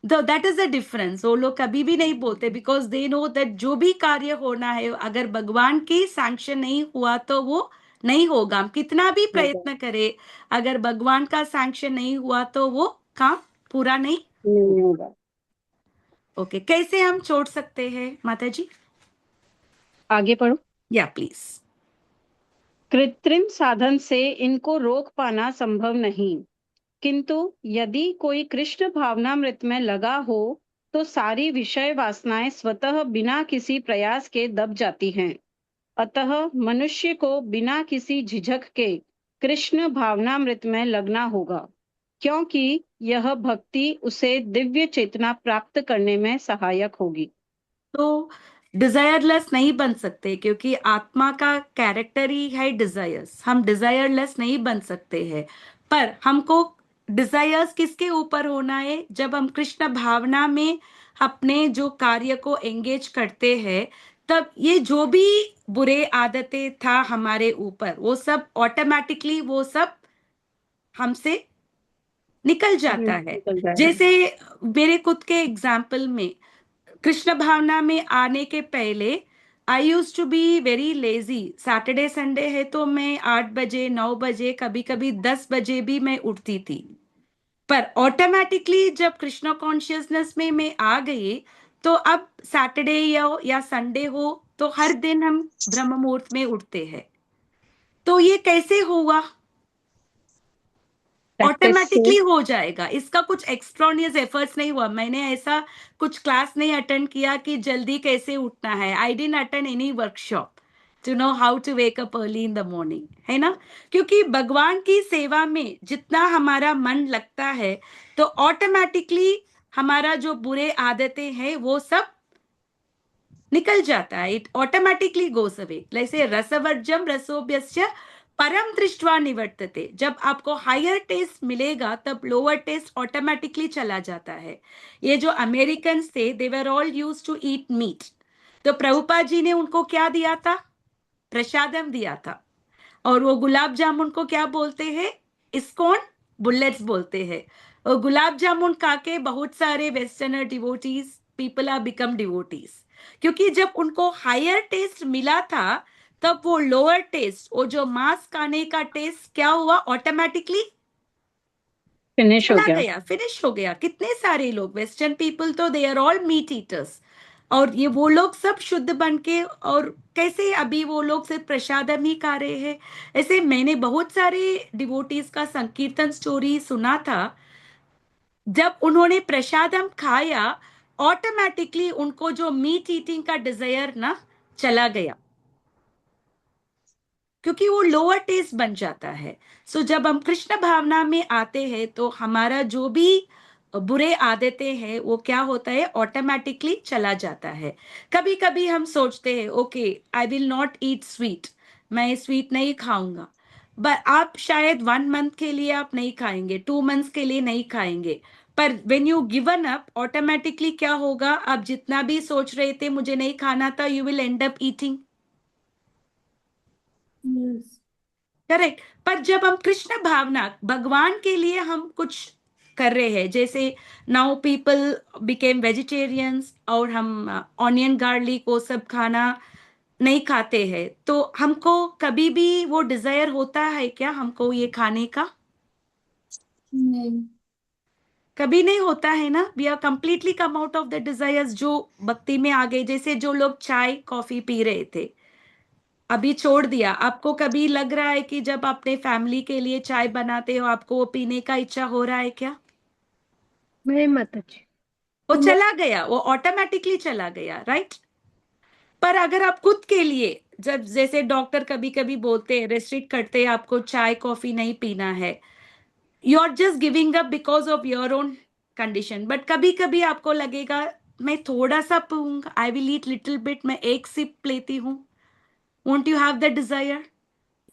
That is the difference. वो लोग कभी भी नहीं बोलते, बिकॉज दे नो दैट जो भी कार्य होना है, अगर भगवान की सैंक्शन नहीं हुआ तो वो नहीं होगा। हम कितना भी प्रयत्न करें, अगर भगवान का सैंक्शन नहीं हुआ तो वो काम पूरा नहीं। नहीं होगा। ओके, कैसे हम छोड़ सकते हैं माता जी? आगे पढ़ो। या प्लीज। कृत्रिम साधन से इनको रोक पाना संभव नहीं, किंतु यदि कोई कृष्ण भावनामृत में लगा हो तो सारी विषय वासनाएं स्वतः बिना किसी प्रयास के दब जाती हैं। अतः मनुष्य को बिना किसी झिझक के कृष्ण भावनामृत में लगना होगा, क्योंकि यह भक्ति उसे दिव्य चेतना प्राप्त करने में सहायक होगी। तो डिजायरलेस नहीं बन सकते, क्योंकि आत्मा का कैरेक्टर ही है डिजायर्स। हम डिजायरलेस नहीं बन सकते हैं, पर हमको डिजायर्स किसके ऊपर होना है? जब हम कृष्ण भावना में अपने जो कार्य को एंगेज करते हैं, तब ये जो भी बुरे आदतें था हमारे ऊपर, वो सब ऑटोमेटिकली वो सब हमसे निकल जाता है। निकल जाएगा। जैसे मेरे खुद के एग्जाम्पल में, कृष्ण भावना में आने के पहले I use to be very lazy. Saturday Sunday है तो मैं 8 बजे 9 बजे, कभी कभी 10 बजे भी मैं उठती थी। पर ऑटोमेटिकली जब कृष्ण कॉन्शियसनेस में मैं आ गई, तो अब सैटरडे या संडे हो तो हर दिन हम ब्रह्म मुहूर्त में उठते हैं। तो ये कैसे हुआ? प्रैक्टिस से ऑटोमेटिकली हो जाएगा। इसका कुछ एक्स्ट्रानियस एफर्ट्स नहीं हुआ। मैंने ऐसा कुछ क्लास नहीं अटेंड किया कि जल्दी कैसे उठना है। I didn't attend any workshop to know how to wake up early in the morning, है ना? क्योंकि भगवान की सेवा में जितना हमारा मन लगता है, तो ऑटोमेटिकली हमारा जो बुरे आदतें हैं वो सब निकल जाता है। It automatically goes away. जैसे रसवर्जम रसोभ्यस्य परम दृष्टवा निवर्तते। जब आपको हायर टेस्ट मिलेगा तब लोअर टेस्ट ऑटोमेटिकली चला जाता है। ये जो अमेरिकन थे, they were all use to eat meat, तो प्रभुपाद जी ने उनको क्या दिया था? प्रसादम दिया था। और वो गुलाब जामुन को क्या बोलते हैं? इस्कॉन बुलेट्स बोलते हैं। और गुलाब जामुन खा के बहुत सारे westerner devotees people are become devotees, क्योंकि जब उनको हायर टेस्ट मिला था, तब वो लोअर टेस्ट, वो जो मांस खाने का टेस्ट क्या हुआ? ऑटोमेटिकली फिनिश हो चला गया। गया, फिनिश हो गया। कितने सारे लोग, वेस्टर्न पीपल तो they are all meat eaters, और ये वो लोग सब शुद्ध बन के, और कैसे अभी वो लोग सिर्फ प्रसादम ही खा रहे हैं। ऐसे मैंने बहुत सारे डिवोटीज का संकीर्तन स्टोरी सुना था। जब उन्होंने प्रसादम खाया, ऑटोमेटिकली उनको जो मीट ईटिंग का डिजायर ना चला गया, क्योंकि वो लोअर टेस्ट बन जाता है। सो जब हम कृष्ण भावना में आते हैं तो हमारा जो भी बुरे आदतें हैं वो क्या होता है? ऑटोमेटिकली चला जाता है। कभी कभी हम सोचते हैं okay I will not eat sweet, मैं स्वीट नहीं खाऊंगा। बट आप शायद 1 मंथ के लिए आप नहीं खाएंगे, 2 मंथ्स के लिए नहीं खाएंगे, पर when you given up, automatically क्या होगा? आप जितना भी सोच रहे थे मुझे नहीं खाना था, you will and up eating. Yes. Correct. पर जब हम कृष्ण भावना भगवान के लिए हम कुछ कर रहे हैं, जैसे नाउ पीपल बिकेम वेजिटेरियंस और हम ऑनियन गार्लिक वो सब खाना नहीं खाते हैं, तो हमको कभी भी वो डिजायर होता है क्या हमको ये खाने का? नहीं। कभी नहीं होता है ना। We are completely come out of the desires, जो भक्ति में आ गए। जैसे जो लोग चाय कॉफी पी रहे थे, अभी छोड़ दिया। आपको कभी लग रहा है कि जब अपने फैमिली के लिए चाय बनाते हो आपको वो पीने का इच्छा हो रहा है क्या? नहीं माता जी। वो चला गया, वो ऑटोमेटिकली चला गया, राइट? पर अगर आप खुद के लिए, जब जैसे डॉक्टर कभी कभी बोलते हैं, रेस्ट्रिक्ट करते हैं, आपको चाय कॉफी नहीं पीना है, you are just giving up because of your own condition. But कभी कभी आपको लगेगा मैं थोड़ा सा पीऊंगा, I will eat little bit, मैं एक सिप लेती हूँ। Won't you have the desire?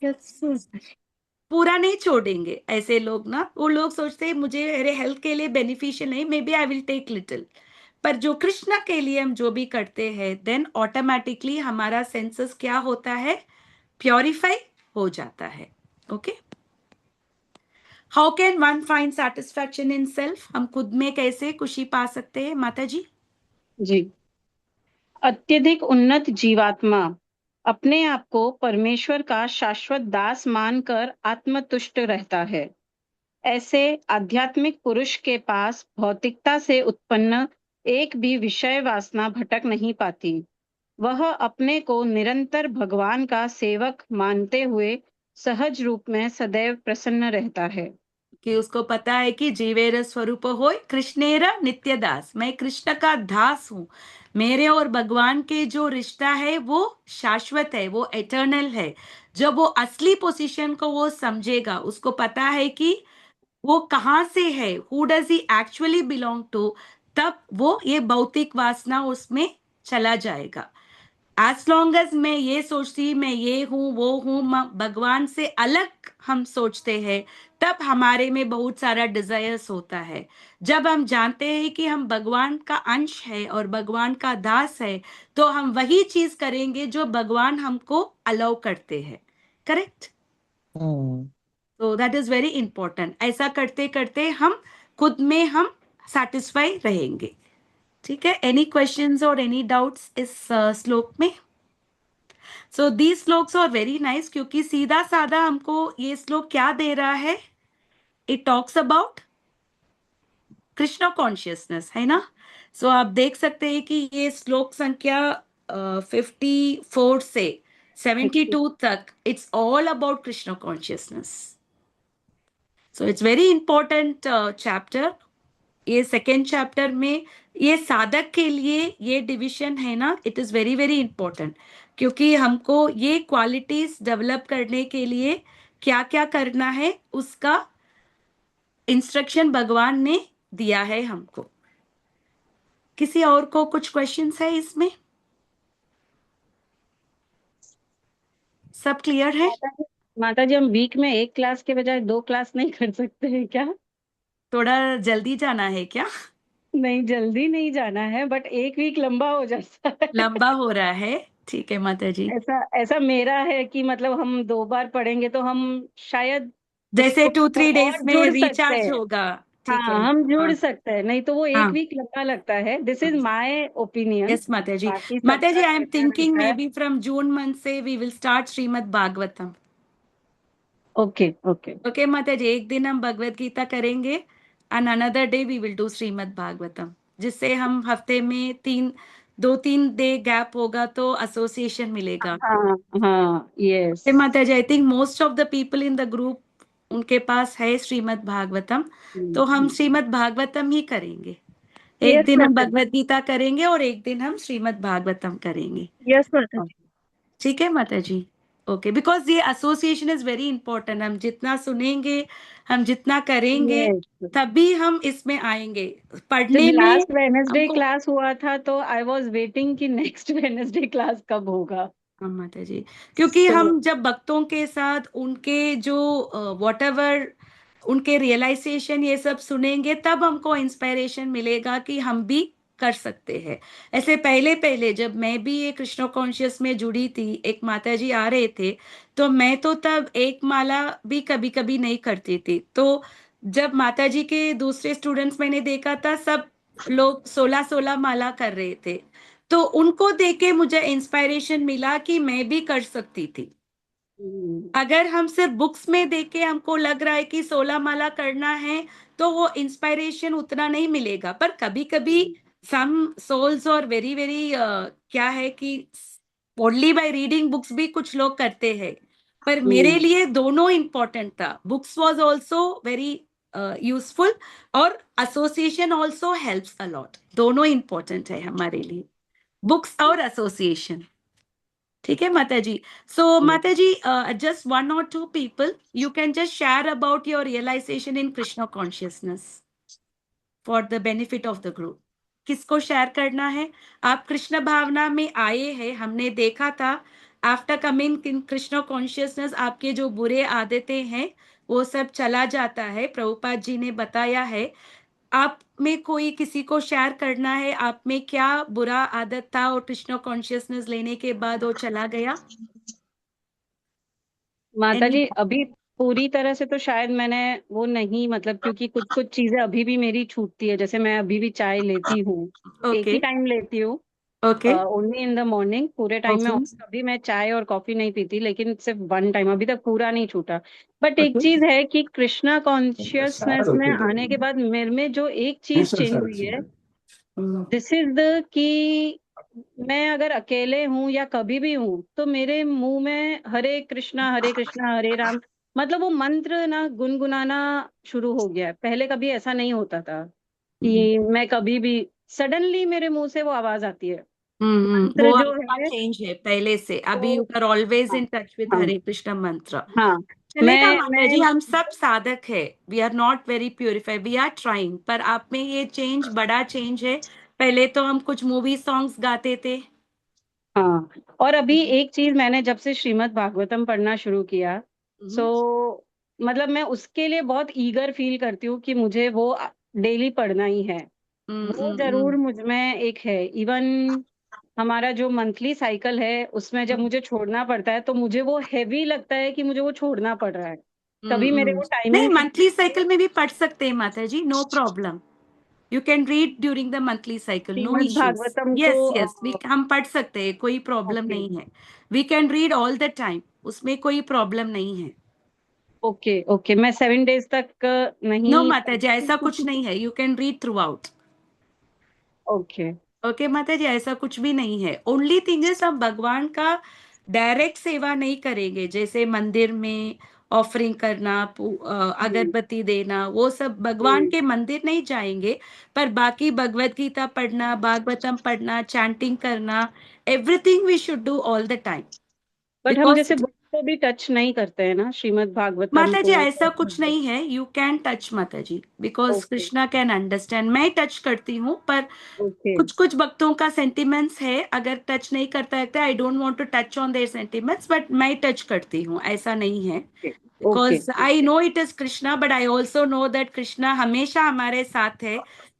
Yes माता जी। पूरा नहीं छोड़ेंगे ऐसे लोग ना। वो लोग सोचते हैं मुझे मेरे हेल्थ के लिए बेनिफिशियल नहीं, may be I will take little. पर जो कृष्णा के लिए हम जो भी करते हैं, देन ऑटोमेटिकली हमारा सेंसेस क्या होता है, प्योरीफाई हो जाता है। Okay, how can one find satisfaction in self? हम खुद में कैसे खुशी पा सकते हैं माता जी? जी। अत्यधिक उन्नत जीवात्मा अपने आप को परमेश्वर का शाश्वत दास मानकर आत्मतुष्ट रहता है। ऐसे आध्यात्मिक पुरुष के पास भौतिकता से उत्पन्न एक भी विषय वासना भटक नहीं पाती। वह अपने को निरंतर भगवान का सेवक मानते हुए सहज रूप में सदैव प्रसन्न रहता है। कि उसको पता है कि जीवेर स्वरूप होय कृष्णेर नित्य दास, मैं कृष्ण का दास हूँ। मेरे और भगवान के जो रिश्ता है वो शाश्वत है, वो एटर्नल है। जब वो असली पोजीशन को वो समझेगा, उसको पता है कि वो कहाँ से है, who does he actually belong to, तब वो ये भौतिक वासना उसमें चला जाएगा। एज लॉन्ग एज मैं ये सोचती मैं ये हूँ वो हूँ, भगवान से अलग हम सोचते हैं, तब हमारे में बहुत सारा डिजायर्स होता है। जब हम जानते हैं कि हम भगवान का अंश है और भगवान का दास है, तो हम वही चीज करेंगे जो भगवान हमको अलाउ करते हैं। करेक्ट? हम्म। तो दैट इज वेरी इंपॉर्टेंट। ऐसा करते करते हम खुद में हम सेटिस्फाई रहेंगे। ठीक है, एनी क्वेश्चंस और एनी डाउट्स इस श्लोक में? सो दीज श्लोक्स आर वेरी नाइस, क्योंकि सीधा साधा हमको ये श्लोक क्या दे रहा है, it talks about Krishna consciousness, है ना। सो आप देख सकते हैं कि ये श्लोक संख्या 54 से 72 तक it's all about Krishna consciousness. So it's very important chapter. ये सेकेंड चैप्टर में ये साधक के लिए ये डिविजन है ना, it is very very important, क्योंकि हमको ये क्वालिटीज डेवलप करने के लिए क्या क्या करना है उसका इंस्ट्रक्शन भगवान ने दिया है हमको। किसी और को कुछ क्वेश्चंस है इसमें? सब क्लियर है? माता जी, हम वीक में एक क्लास के बजाय 2 क्लास नहीं कर सकते हैं क्या? थोड़ा जल्दी जाना है क्या? नहीं, जल्दी नहीं जाना है, बट एक वीक लंबा हो जाता है। लंबा हो रहा है? ठीक है माता जी। ऐसा ऐसा मेरा है कि मतलब हम 2 बार पढ़ेंगे तो हम शायद जैसे उसको 2-3 डेज और में जुड़ सकते रिचार्ज हैं। होगा। ठीक है। हाँ, हम जुड़ हाँ सकते हैं, नहीं तो वो एक हाँ वीक लंबा लगता है। दिस इज हाँ। My opinion. Yes, Mataji. बाकी Mataji, सबका I am कैसा thinking रहता है? maybe from June month से we will start Srimad Bhagavatam. Okay okay. Okay, Mataji, एक दिन हम भगवत गीता करेंगे and another day we will do Srimad Bhagavatam. जिससे हम हफ्ते में 2-3 डे गैप होगा तो एसोसिएशन मिलेगा। हाँ हाँ, yes. Okay, Mataji, I think most of the people in the group उनके पास है श्रीमद् भागवतम, तो हम श्रीमद् भागवतम ही करेंगे। एक यस दिन हम माता जी। भगवत गीता करेंगे और एक दिन हम श्रीमद् भागवतम करेंगे। यस माता जी। ठीक है माता जी। ओके, बिकॉज ये एसोसिएशन इज वेरी इंपॉर्टेंट। हम जितना सुनेंगे, हम जितना करेंगे, यस, तभी हम इसमें आएंगे। जब पढ़ने में लास्ट वेडनेसडे हमको, क्लास हुआ था तो आई वाज वेटिंग कि नेक्स्ट वेडनेसडे क्लास कब होगा। हाँ माता जी, क्योंकि तो हम जब भक्तों के साथ उनके जो वॉट एवर उनके रियलाइजेशन ये सब सुनेंगे, तब हमको इंस्पिरेशन मिलेगा कि हम भी कर सकते हैं। ऐसे पहले पहले जब मैं भी ये कृष्ण कॉन्शियस में जुड़ी थी, एक माता जी आ रहे थे, तो मैं तो तब एक माला भी कभी कभी नहीं करती थी। तो जब माता जी के दूसरे स्टूडेंट्स मैंने देखा था, सब लोग 16-16 माला कर रहे थे, तो उनको देख के मुझे इंस्पायरेशन मिला कि मैं भी कर सकती थी। अगर हम सिर्फ बुक्स में देख के हमको लग रहा है कि 16 माला करना है, तो वो इंस्पायरेशन उतना नहीं मिलेगा। पर कभी कभी सम सोल्स और वेरी वेरी क्या है कि ओनली बाय रीडिंग बुक्स भी कुछ लोग करते हैं। पर मेरे लिए दोनों इंपॉर्टेंट था, books was also very useful, और association also helps a lot. दोनों इंपॉर्टेंट है हमारे लिए, बुक्स और एसोसिएशन। ठीक है माता जी। सो माता जी, just one or two people you can just share about your realisation in Krishna consciousness for the benefit of the group. किसको शेयर करना है? आप कृष्ण भावना में आए हैं, हमने देखा था after coming in Krishna consciousness आपके जो बुरे आदतें हैं वो सब चला जाता है, प्रभुपाद जी ने बताया है। आप में कोई किसी को शेयर करना है, आप में क्या बुरा आदत था और कृष्ण कॉन्शियसनेस लेने के बाद वो चला गया? माता एनी? जी अभी पूरी तरह से तो शायद मैंने वो नहीं, मतलब क्योंकि कुछ कुछ चीजें अभी भी मेरी छूटती है। जैसे मैं अभी भी चाय लेती हूँ, एक ओके ही टाइम लेती हूँ, okay only in the morning. पूरे टाइम में ओके और कभी मैं चाय और कॉफी नहीं पीती, लेकिन सिर्फ वन टाइम अभी तक पूरा नहीं छूटा। बट एक ओके। चीज है कि कृष्णा कॉन्शियसनेस में आने के बाद मेरे में जो एक चीज चेंज हुई है, दिस इज द कि मैं अगर अकेले हूं या कभी भी हूं तो मेरे मुंह में हरे कृष्णा हरे राम, मतलब वो मंत्र ना गुनगुनाना शुरू हो गया है। पहले कभी ऐसा नहीं होता था कि मैं कभी भी सडनली मेरे मुंह से वो आवाज आती है, मंत्र वो जो आपका है। चेंज है पहले से, अभी तो यू आर ऑलवेज हाँ इन टच विद हाँ हरे कृष्ण मंत्र। हाँ चलेगा माता मैं जी, हम सब साधक है, we are not very purified, we are trying, पर आप में ये चेंज बड़ा चेंज है। पहले तो हम कुछ मूवी सॉन्ग्स गाते थे। हाँ। और अभी एक चीज मैंने जब से श्रीमद् भागवतम पढ़ना शुरू किया, सो मतलब मैं उसके लिए बहुत ईगर फील करती हूँ कि मुझे वो डेली पढ़ना ही है। वो जरूर मुझ में एक है। इवन हमारा जो मंथली साइकिल है उसमें जब मुझे छोड़ना पड़ता है तो मुझे वो हैवी लगता है कि मुझे वो छोड़ना पड़ रहा है। तभी मेरे वो नहीं, टाइमिंग फिक्स मंथली साइकिल में भी पढ़ सकते हैं माता जी, no problem. You can read during the monthly cycle, no Srimad issues. Bhagavatam को। यस यस, हम पढ़ सकते हैं, कोई प्रॉब्लम ओके नहीं है। We can read all the time, उसमें कोई प्रॉब्लम नहीं है। ओके ओके, मैं 7 डेज तक नो नहीं माता जी, ऐसा कुछ पढ़ती। नहीं है, you can read through out. Okay okay माता जी, ऐसा कुछ भी नहीं है। ओनली थिंग इज हम भगवान का डायरेक्ट सेवा नहीं करेंगे, जैसे मंदिर में ऑफरिंग करना, अगरबत्ती देना, वो सब भगवान के मंदिर नहीं जाएंगे। पर बाकी भगवत गीता पढ़ना, भागवतम पढ़ना, चैंटिंग करना, everything we should do all the time. But हम बिकॉज जैसे बुक को भी टच नहीं करते हैं ना, श्रीमद् भागवतम माता जी को। ऐसा कुछ नहीं है, यू कैन टच माता जी, because okay Krishna can understand. मैं टच करती हूँ, पर ओके कुछ कुछ भक्तों का सेंटिमेंट्स है, अगर टच नहीं करता है I don't want to touch on their sentiments, but मैं टच करती हूँ, ऐसा नहीं है। Okay because I know it is Krishna, but I also know that Krishna हमेशा हमारे साथ है।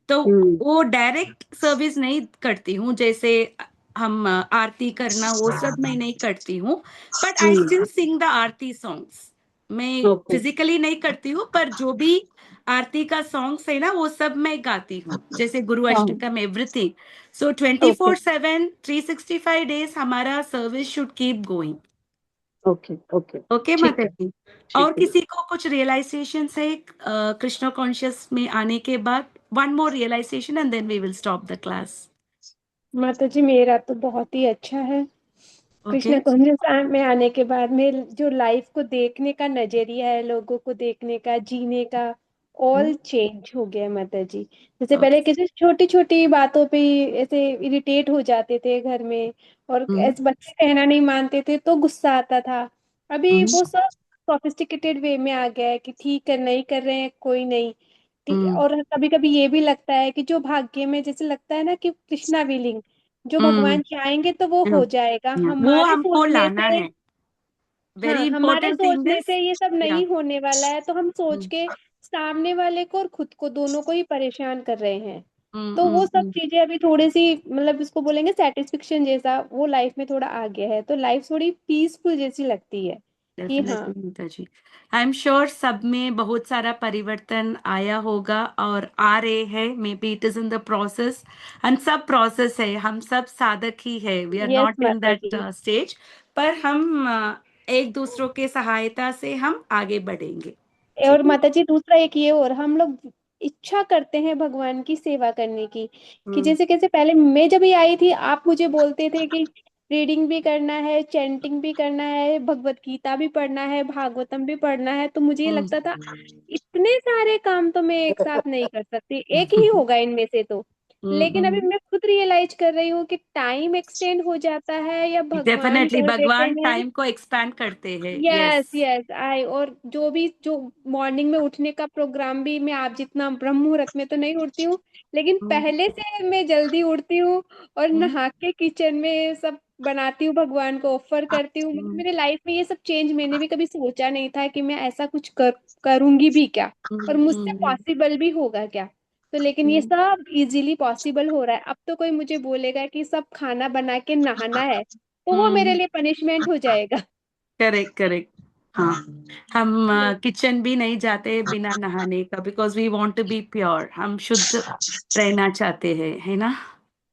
तो हम्म वो डायरेक्ट सर्विस नहीं करती हूँ, जैसे हम आरती करना वो सब मैं नहीं करती हूँ। But I still sing the aarti songs. मैं ओके फिजिकली नहीं करती हूँ, पर जो भी आरती का सॉन्ग्स है ना वो सब मैं गाती हूँ, जैसे गुरु हाँ Ashtakam, everything. So twenty okay four seven 365 days हमारा service should keep going. Okay okay okay ठीक माता है जी। और ठीक है। किसी को कुछ रियलाइजेशन है कृष्णा कॉन्शियस में आने के बाद? One more realisation and then we will stop the class. माता जी मेरा तो बहुत ही अच्छा है। ओके। कृष्ण कॉन्शियस में आने के बाद में जो लाइफ को देखने का नजरिया है, लोगों को देखने का, जीने का, ऑल चेंज हो गया है माता जी। जैसे पहले किसी छोटी छोटी बातों पे ही ऐसे इरिटेट हो जाते थे घर में, और ऐसे बच्चे कहना नहीं मानते थे तो गुस्सा आता था। अभी वो सब सोफिस्टिकेटेड वे में आ गया है कि ठीक है, नहीं कर रहे हैं कोई नहीं, ठीक। और कभी कभी ये भी लगता है कि जो भाग्य में, जैसे लगता है ना कि कृष्णा विलिंग, जो भगवान चाहेंगे तो वो हो जाएगा। वो हमारे हमको सोचने लाना से, है। वेरी हाँ, हमारे इंपॉर्टेंट थिंग सोचने इज, से ये सब या नहीं होने वाला है, तो हम सोच के सामने वाले को और खुद को दोनों को ही परेशान कर रहे हैं। तो वो सब हम्म। चीजें अभी थोड़ी सी मतलब इसको बोलेंगे सेटिस्फिक्शन जैसा वो लाइफ में थोड़ा आ गया है, तो लाइफ थोड़ी पीसफुल जैसी लगती है कि हाँ। Definitely Nita ji, I am sure सब में बहुत सारा परिवर्तन आया होगा और आ रहे हैं, may be it is in the process, and सब प्रोसेस है, हम सब साधक ही है, we are yes not in माता दैट जी। स्टेज, पर हम एक दूसरों के सहायता से हम आगे बढ़ेंगे। और ठीक है। माता जी दूसरा एक ये, और हम लोग इच्छा करते हैं भगवान की सेवा करने की, कि हम्म जैसे कैसे पहले मैं जब ये आई थी आप मुझे बोलते थे कि रीडिंग भी करना है, चैंटिंग भी करना है, भगवत गीता भी पढ़ना है, भागवतम भी पढ़ना है, तो मुझे ये हम्म लगता था इतने सारे काम तो मैं एक साथ नहीं कर सकती, एक ही होगा इनमें से तो। लेकिन अभी मैं खुद रियलाइज कर रही हूँ कि टाइम एक्सटेंड हो जाता है या भगवान डेफिनेटली कर देते भगवान हैं। टाइम को एक्सपैंड करते हैं, यस। यस यस आई, और जो मॉर्निंग में उठने का प्रोग्राम भी, मैं आप जितना ब्रह्म मुहूर्त में तो नहीं उठती हूँ, लेकिन पहले से मैं जल्दी उठती हूँ और नहा के किचन में सब बनाती हूँ, भगवान को ऑफर करती हूँ। मतलब मेरे लाइफ में ये सब चेंज मैंने भी कभी सोचा नहीं था कि मैं ऐसा कुछ करूंगी भी क्या, और मुझसे पॉसिबल भी होगा क्या। तो लेकिन ये सब इजीली पॉसिबल हो रहा है। अब तो कोई मुझे बोलेगा कि सब खाना बना के नहाना है, तो वो मेरे लिए पनिशमेंट हो जाएगा। Correct correct. हाँ, हम किचन भी नहीं जाते बिना नहाने का, because we want to be pure, हम शुद्ध रहना चाहते हैं, है ना।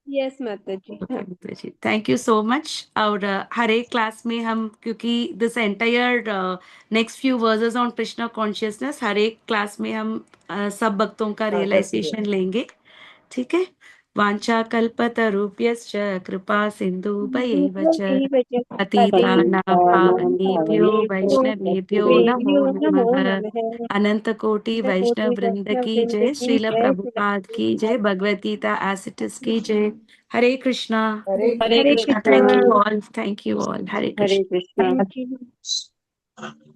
यस माता जी हाँ। जी, थैंक यू सो मच। और हर एक क्लास में हम, क्योंकि this entire next few verses on Krishna consciousness, हर एक क्लास में हम सब भक्तों का रियलाइजेशन लेंगे। ठीक है। वांछा कल्पतरुभ्यश्च कृपा सिन्धुभ्यैव च पतितानां पावनेभ्यो वैष्णवेभ्यो नमो देव्यो नमो नमः। नमः। अनंत कोटि वैष्णव कोटि वृंद वैष्णव की वृंद जय, की श्रील जय, श्री प्रभुपाद की जय, Bhagavad Gita as it is की जय। Hare Krishna. Hare Krishna, Krishna. Thank you all, thank you all, Hare Hare Krishna. Krishna. Thank you.